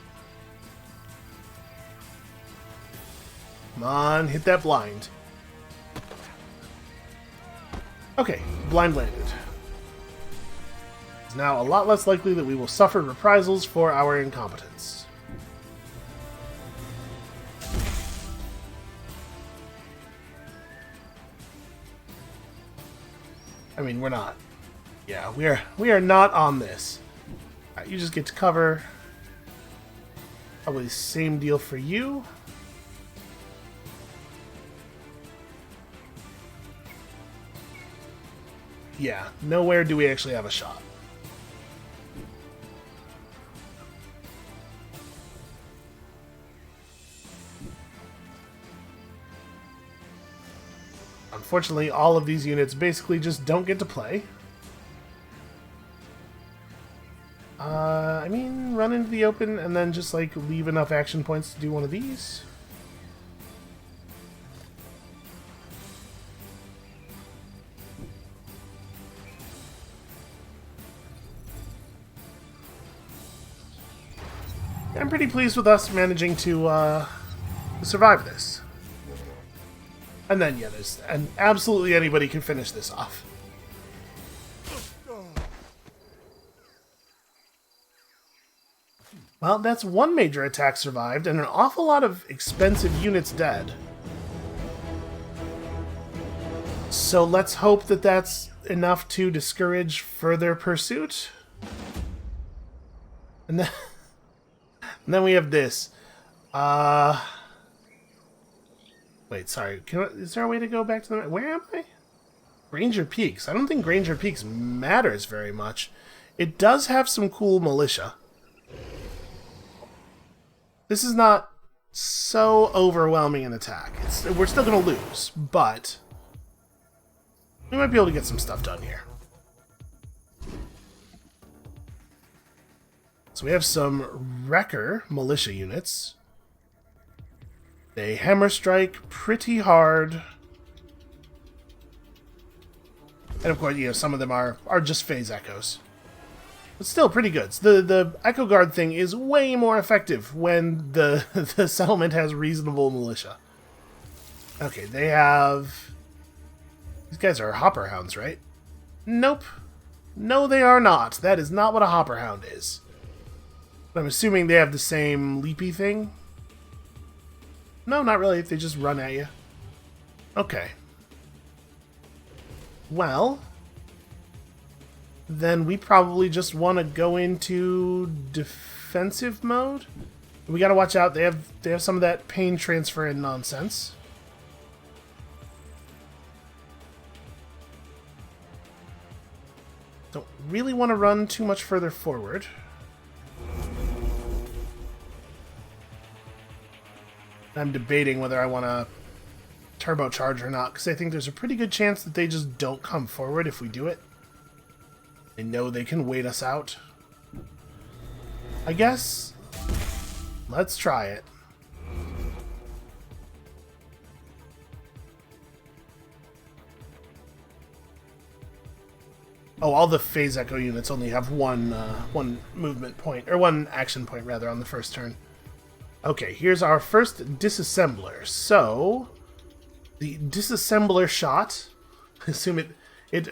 Come on, hit that blind. Okay, blind landed. It's now a lot less likely that we will suffer reprisals for our incompetence. I mean, we're not. Yeah, we are not on this. Alright, you just get to cover. Probably the same deal for you. Yeah, nowhere do we actually have a shot. Unfortunately, all of these units basically just don't get to play. I mean, run into the open and then just, like, leave enough action points to do one of these. I'm pretty pleased with us managing to survive this. And then, yeah, and absolutely anybody can finish this off. Well, that's one major attack survived, and an awful lot of expensive units dead. So let's hope that that's enough to discourage further pursuit. And then we have this. Wait, sorry. Is there a way to go back to the... Where am I? Granger Peaks. I don't think Granger Peaks matters very much. It does have some cool militia. This is not so overwhelming an attack. We're still going to lose, but we might be able to get some stuff done here. So we have some Wrecker militia units. They hammer strike pretty hard. And of course, you know, some of them are just phase echoes. But still pretty good. The Echo Guard thing is way more effective when the settlement has reasonable militia. Okay, they have... These guys are Hopper Hounds, right? Nope. No, they are not. That is not what a Hopper Hound is. But I'm assuming they have the same leapy thing. No, not really. They just run at you. Okay. Well... then we probably just want to go into defensive mode. We gotta watch out. They have some of that pain transfer in nonsense. Don't really want to run too much further forward. I'm debating whether I want to turbocharge or not, because I think there's a pretty good chance that they just don't come forward if we do it. They know they can wait us out. I guess let's try it. Oh, all the phase echo units only have one movement point, or one action point rather, on the first turn. Okay, here's our first disassembler. So the disassembler shot, assume it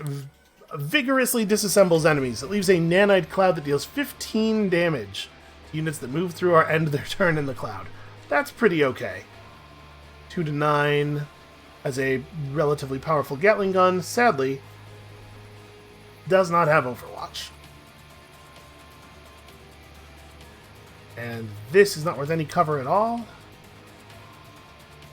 vigorously disassembles enemies. It leaves a nanite cloud that deals 15 damage to units that move through or end their turn in the cloud. That's pretty okay. 2 to 9 as a relatively powerful Gatling gun. Sadly, does not have Overwatch. And this is not worth any cover at all.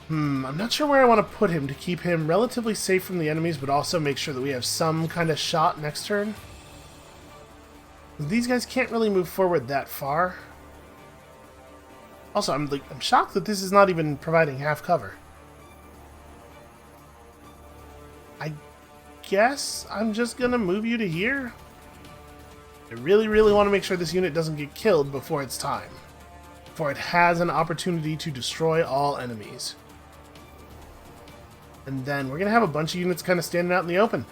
I'm not sure where I want to put him to keep him relatively safe from the enemies, but also make sure that we have some kind of shot next turn. These guys can't really move forward that far. Also, I'm shocked that this is not even providing half cover. I guess I'm just gonna move you to here. I really, really want to make sure this unit doesn't get killed before it's time. Before it has an opportunity to destroy all enemies. And then we're going to have a bunch of units kind of standing out in the open.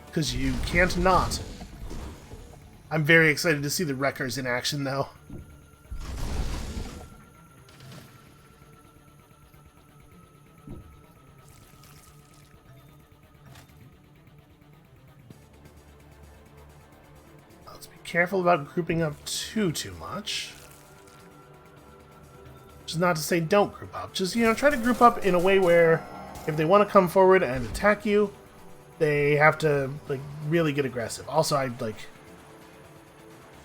Because you can't not. I'm very excited to see the Wreckers in action, though. Let's be careful about grouping up too much. Which is not to say don't group up. Just, you know, try to group up in a way where if they want to come forward and attack you, they have to, like, really get aggressive. Also, I'm, like,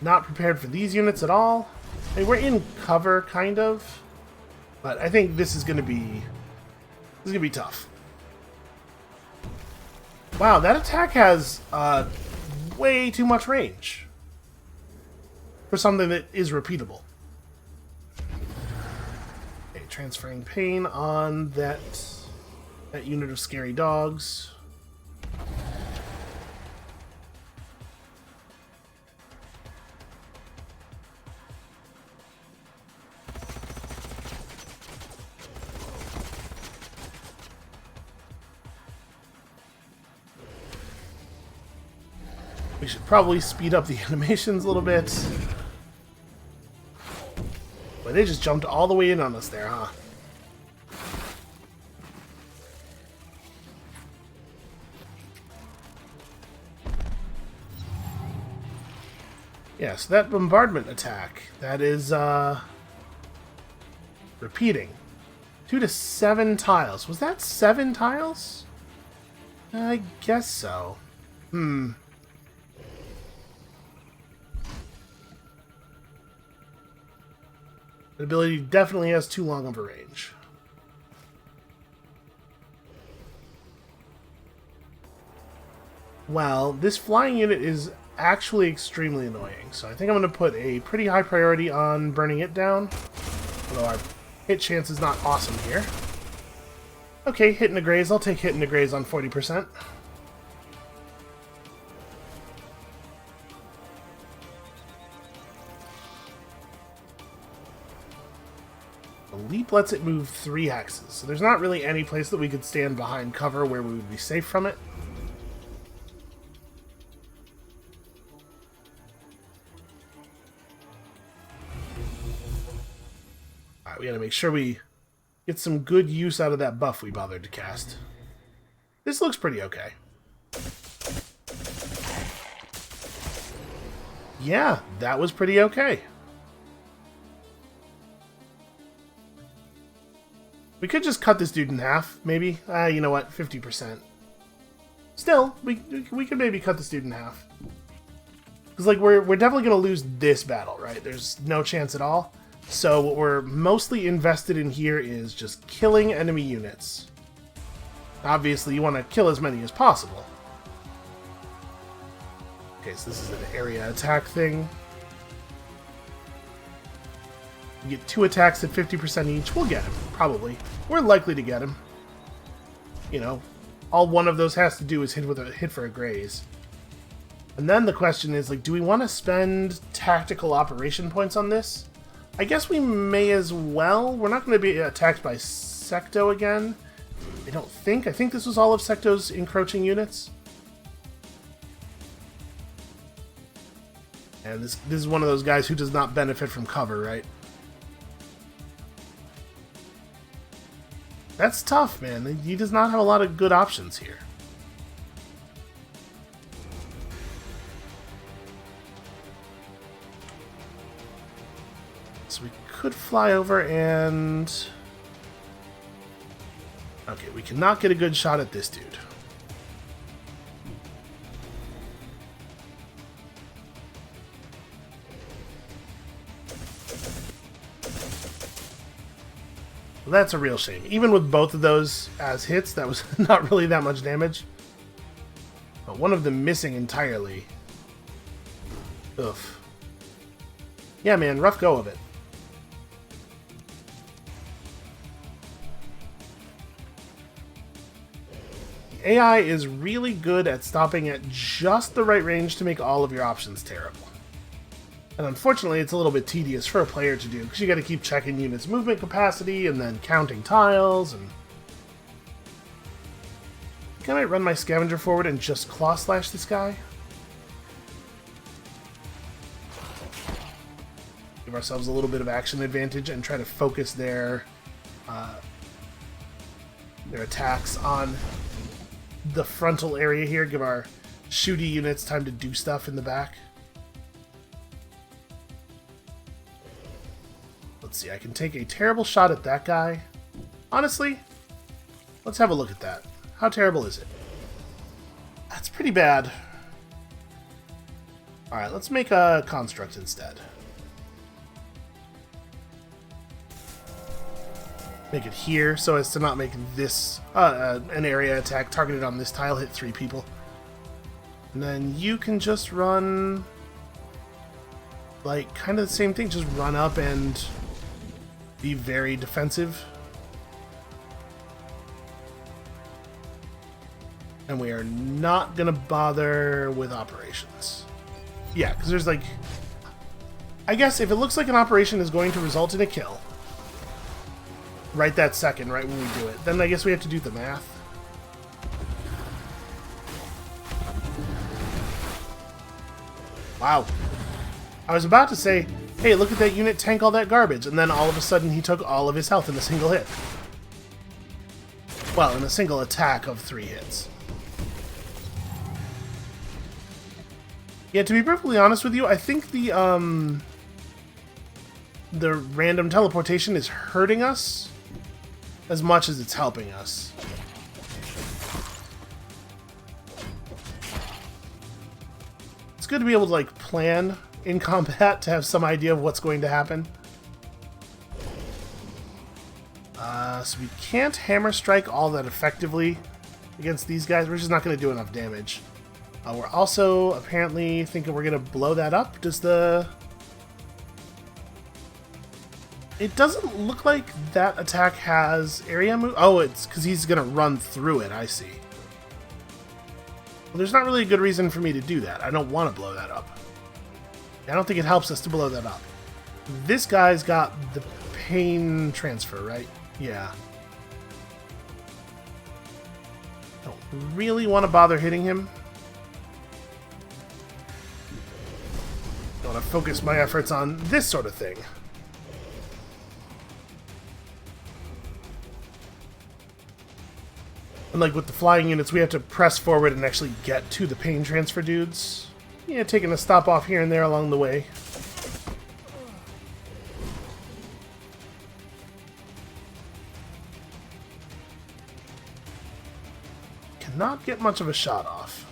not prepared for these units at all. I mean, we're in cover, kind of. But I think this is going to be tough. Wow, that attack has way too much range for something that is repeatable. Okay, transferring pain on that That unit of scary dogs. We should probably speed up the animations a little bit. But they just jumped all the way in on us there, huh? Yeah, so that bombardment attack, that is, repeating. 2 to 7 tiles. Was that 7 tiles? I guess so. The ability definitely has too long of a range. Well, this flying unit is actually extremely annoying, so I think I'm going to put a pretty high priority on burning it down. Although our hit chance is not awesome here. Okay, hit and a graze. I'll take hit and a graze on 40%. The leap lets it move 3 hexes, so there's not really any place that we could stand behind cover where we would be safe from it. Alright, we gotta make sure we get some good use out of that buff we bothered to cast. This looks pretty okay. Yeah, that was pretty okay. We could just cut this dude in half, maybe. You know what? 50%. Still, we could maybe cut this dude in half. Because, like, we're definitely going to lose this battle, right? There's no chance at all. So what we're mostly invested in here is just killing enemy units. Obviously, you want to kill as many as possible. Okay, so this is an area attack thing. You get 2 attacks at 50% each. We'll get him, probably. We're likely to get him. You know, all one of those has to do is hit for a graze. And then the question is, like, do we want to spend tactical operation points on this? I guess we may as well. We're not going to be attacked by Secto again. I don't think. I think this was all of Secto's encroaching units. And this is one of those guys who does not benefit from cover, right? That's tough, man. He does not have a lot of good options here. So we could fly over and... Okay, we cannot get a good shot at this dude. That's a real shame. Even with both of those as hits, that was not really that much damage. But one of them missing entirely. Oof. Yeah, man, rough go of it. The AI is really good at stopping at just the right range to make all of your options terrible. And unfortunately, it's a little bit tedious for a player to do, because you gotta keep checking units' movement capacity, and then counting tiles, and... Can I run my scavenger forward and just claw slash this guy? Give ourselves a little bit of action advantage and try to focus their attacks on the frontal area here. Give our shooty units time to do stuff in the back. Let's see, I can take a terrible shot at that guy. Honestly, let's have a look at that. How terrible is it? That's pretty bad. Alright, let's make a construct instead. Make it here so as to not make this an area attack targeted on this tile hit 3 people. And then you can just run like kind of the same thing, just run up and be very defensive. And we are not going to bother with operations. Yeah, because there's like... I guess if it looks like an operation is going to result in a kill, right that second, right when we do it, then I guess we have to do the math. Wow. I was about to say, hey, look at that unit tank all that garbage, and then all of a sudden he took all of his health in a single hit. Well, in a single attack of 3 hits. Yeah, to be perfectly honest with you, I think the random teleportation is hurting us as much as it's helping us. It's good to be able to, like, plan in combat to have some idea of what's going to happen. So we can't hammer strike all that effectively against these guys. We're just not going to do enough damage. We're also apparently thinking we're going to blow that up. Does the... It doesn't look like that attack has area move. Oh, it's because he's going to run through it. I see. Well, there's not really a good reason for me to do that. I don't want to blow that up. I don't think it helps us to blow that up. This guy's got the pain transfer, right? Yeah. Don't really want to bother hitting him. I want to focus my efforts on this sort of thing. And like with the flying units, we have to press forward and actually get to the pain transfer dudes. Yeah, taking a stop off here and there along the way. Cannot get much of a shot off.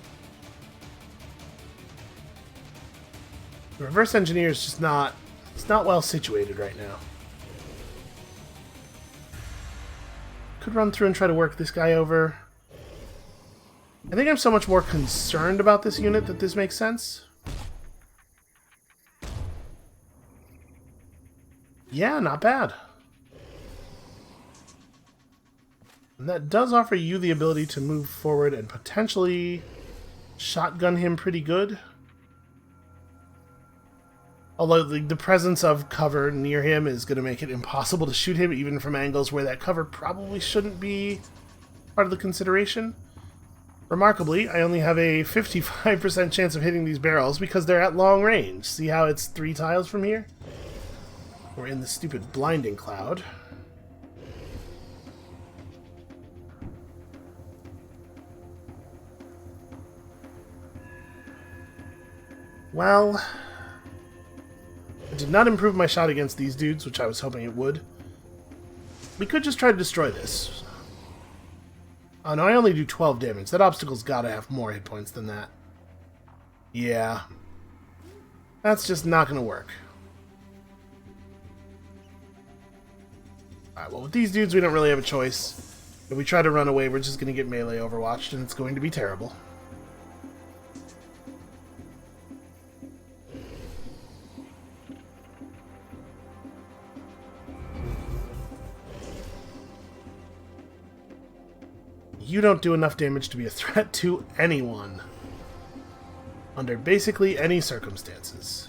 The reverse engineer is just not... It's not well situated right now. Could run through and try to work this guy over. I think I'm so much more concerned about this unit that this makes sense. Yeah, not bad. And that does offer you the ability to move forward and potentially shotgun him pretty good. Although the presence of cover near him is going to make it impossible to shoot him, even from angles where that cover probably shouldn't be part of the consideration. Remarkably, I only have a 55% chance of hitting these barrels because they're at long range. See how it's 3 tiles from here? We're in the stupid blinding cloud. Well... It did not improve my shot against these dudes, which I was hoping it would. We could just try to destroy this. Oh no, I only do 12 damage. That obstacle's gotta have more hit points than that. Yeah. That's just not gonna work. Alright, well with these dudes we don't really have a choice. If we try to run away, we're just gonna get melee overwatched, and it's going to be terrible. You don't do enough damage to be a threat to anyone. Under basically any circumstances.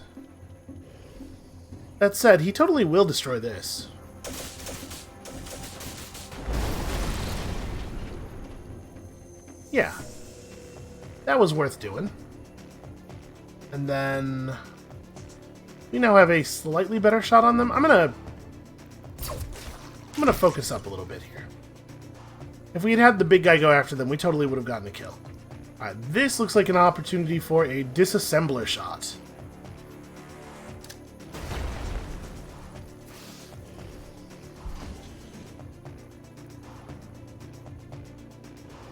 That said, he totally will destroy this. Yeah. That was worth doing. And then... we now have a slightly better shot on them. I'm gonna focus up a little bit here. If we had had the big guy go after them, we totally would have gotten a kill. Alright, this looks like an opportunity for a disassembler shot.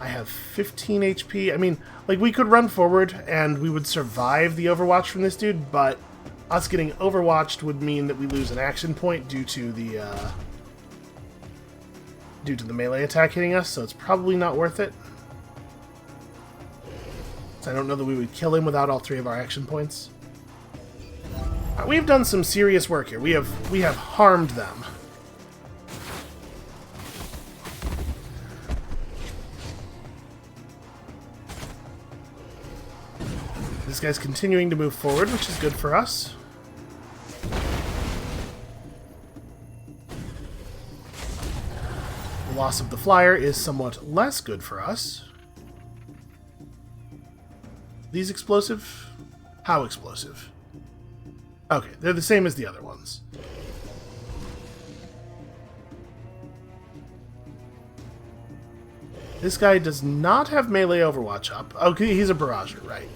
I have 15 HP. I mean, like, we could run forward and we would survive the overwatch from this dude, but us getting overwatched would mean that we lose an action point due to the melee attack hitting us, so it's probably not worth it. I don't know that we would kill him without all 3 of our action points. We've done some serious work here. We have harmed them. This guy's continuing to move forward, which is good for us. The loss of the flyer is somewhat less good for us. These explosive? How explosive? Okay, they're the same as the other ones. This guy does not have melee overwatch up. Okay, he's a barrager, right.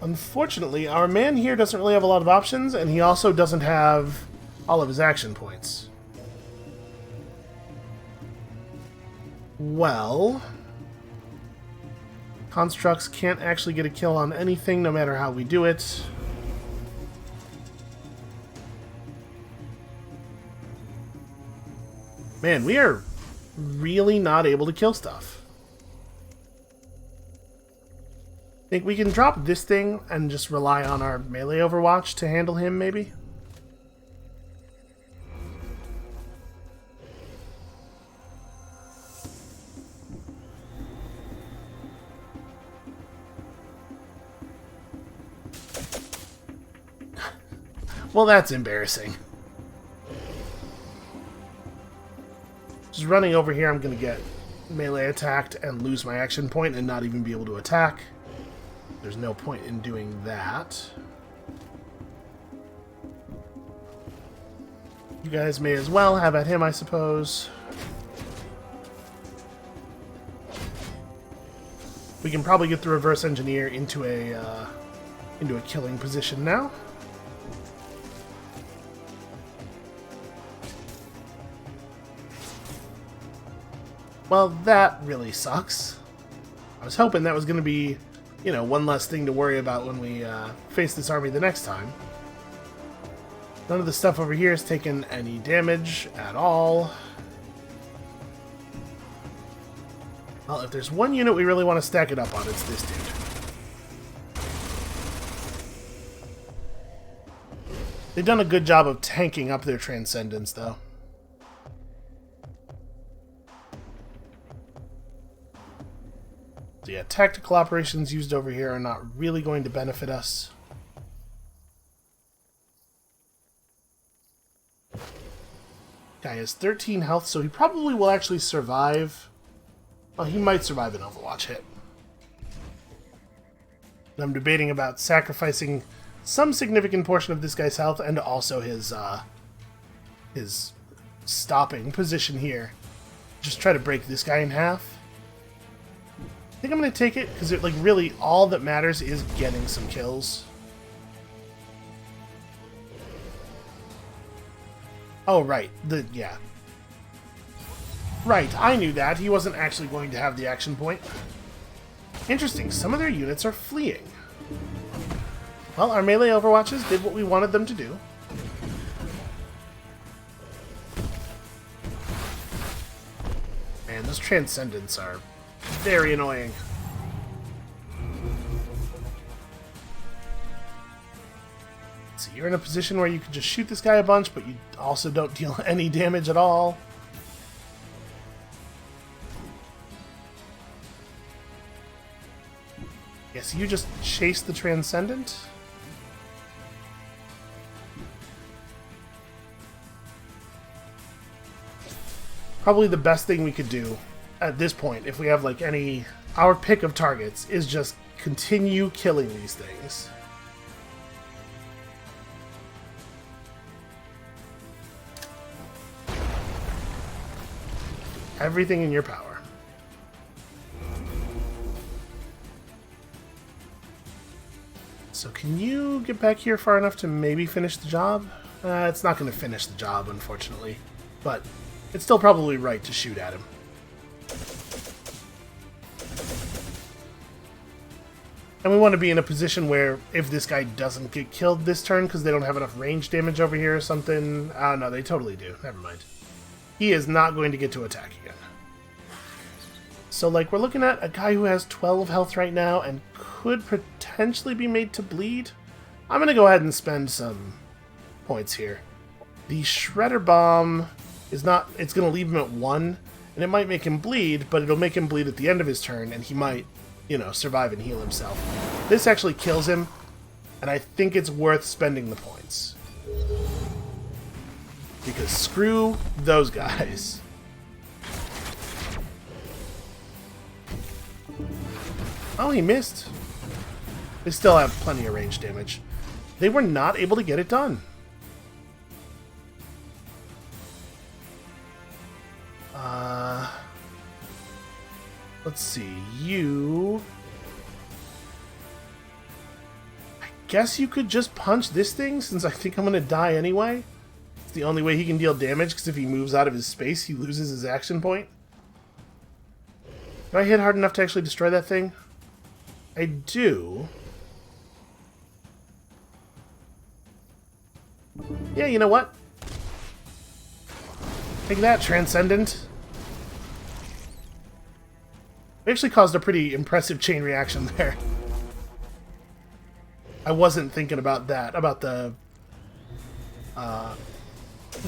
Unfortunately, our man here doesn't really have a lot of options, and he also doesn't have all of his action points. Well, constructs can't actually get a kill on anything no matter how we do it. Man, we are really not able to kill stuff. Think we can drop this thing and just rely on our melee overwatch to handle him, maybe? Well, that's embarrassing. Just running over here, I'm going to get melee attacked and lose my action point and not even be able to attack. There's no point in doing that. You guys may as well have at him, I suppose. We can probably get the reverse engineer into a killing position now. Well, that really sucks. I was hoping that was going to be, you know, one less thing to worry about when we face this army the next time. None of the stuff over here has taken any damage at all. Well, if there's one unit we really want to stack it up on, it's this dude. They've done a good job of tanking up their Transcendence, though. So yeah, tactical operations used over here are not really going to benefit us. Guy has 13 health, so he probably will actually survive. Well, he might survive an Overwatch hit. And I'm debating about sacrificing some significant portion of this guy's health and also his stopping position here. Just try to break this guy in half. I think I'm going to take it, because like really all that matters is getting some kills. Oh, right. Yeah. Right, I knew that. He wasn't actually going to have the action point. Interesting, some of their units are fleeing. Well, our melee overwatches did what we wanted them to do. Man, those Transcendents are very annoying. So you're in a position where you can just shoot this guy a bunch, but you also don't deal any damage at all. Yes, you just chase the Transcendent. Probably the best thing we could do at this point, if we have like our pick of targets, is just continue killing these things. Everything in your power. So can you get back here far enough to maybe finish the job? It's not going to finish the job, unfortunately. But it's still probably right to shoot at him. And we want to be in a position where if this guy doesn't get killed this turn because they don't have enough range damage over here or something... no, they totally do. Never mind. He is not going to get to attack again. So, like, we're looking at a guy who has 12 health right now and could potentially be made to bleed. I'm going to go ahead and spend some points here. The Shredder Bomb is not... It's going to leave him at 1, and it might make him bleed, but it'll make him bleed at the end of his turn, and he might, you know, survive and heal himself. This actually kills him, and I think it's worth spending the points. Because screw those guys. Oh, he missed. They still have plenty of range damage. They were not able to get it done. Let's see. You... I guess you could just punch this thing, since I think I'm going to die anyway. It's the only way he can deal damage, because if he moves out of his space, he loses his action point. Do I hit hard enough to actually destroy that thing? I do. Yeah, you know what? Take that, Transcendent. We actually caused a pretty impressive chain reaction there. I wasn't thinking about that, about the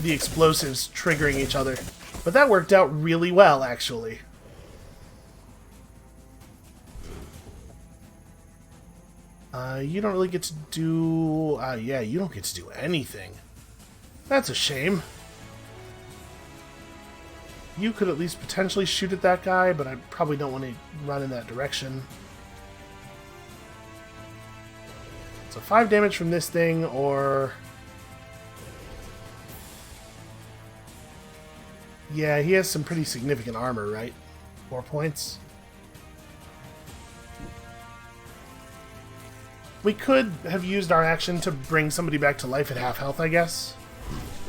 explosives triggering each other. But that worked out really well, actually. You don't really get to do... yeah, you don't get to do anything. That's a shame. You could at least potentially shoot at that guy, but I probably don't want to run in that direction. So 5 damage from this thing, or... Yeah, he has some pretty significant armor, right? 4 points. We could have used our action to bring somebody back to life at half health, I guess.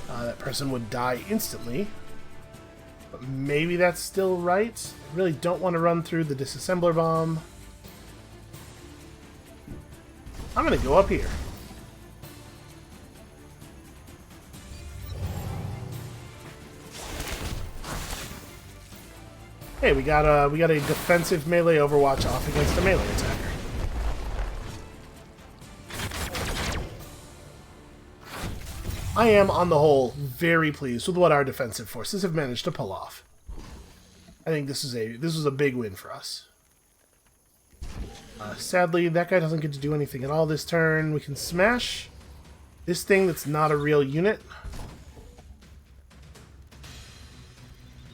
That person would die instantly. But maybe that's still right. I really don't want to run through the disassembler bomb. I'm going to go up here. Hey, we got a defensive melee Overwatch off against a melee attacker. I am, on the whole, very pleased with what our defensive forces have managed to pull off. I think this was a big win for us. Sadly, that guy doesn't get to do anything at all this turn. We can smash this thing that's not a real unit.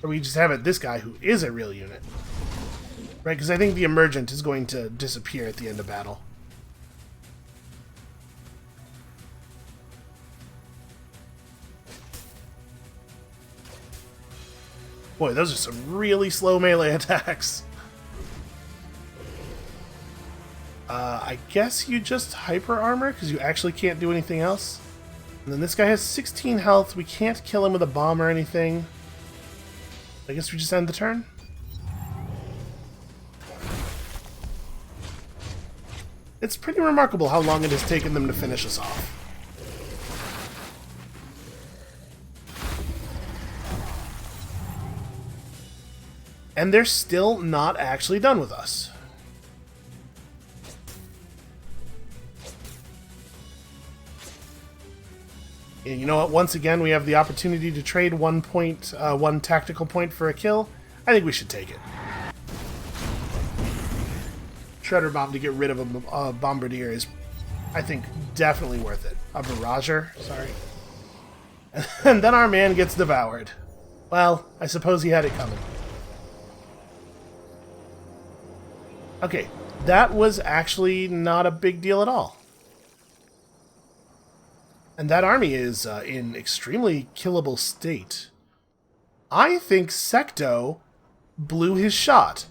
Or we just have it this guy who is a real unit. Right, because I think the Emergent is going to disappear at the end of battle. Boy, those are some really slow melee attacks. I guess you just hyper armor, because you actually can't do anything else. And then this guy has 16 health. We can't kill him with a bomb or anything. I guess we just end the turn. It's pretty remarkable how long it has taken them to finish us off. And they're still not actually done with us. And you know what? Once again, we have the opportunity to trade one tactical point for a kill. I think we should take it. Shredder Bomb to get rid of a Bombardier is, I think, definitely worth it. A Barrager, sorry. And then our man gets devoured. Well, I suppose he had it coming. Okay, that was actually not a big deal at all. And that army is in extremely killable state. I think Secto blew his shot.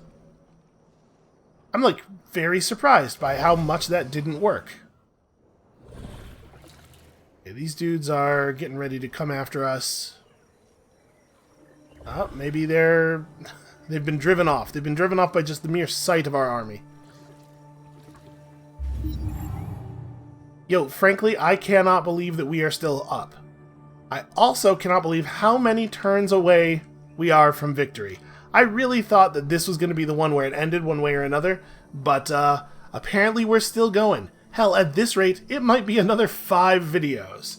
I'm, like, very surprised by how much that didn't work. Okay, these dudes are getting ready to come after us. Oh, maybe they've been driven off. They've been driven off by just the mere sight of our army. Yo, frankly, I cannot believe that we are still up. I also cannot believe how many turns away we are from victory. I really thought that this was going to be the one where it ended one way or another, but apparently we're still going. Hell, at this rate, it might be another 5 videos.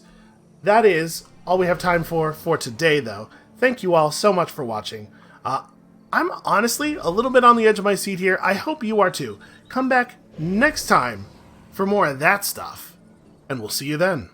That is all we have time for today, though. Thank you all so much for watching. I'm honestly a little bit on the edge of my seat here. I hope you are too. Come back, next time for more of that stuff. And we'll see you then.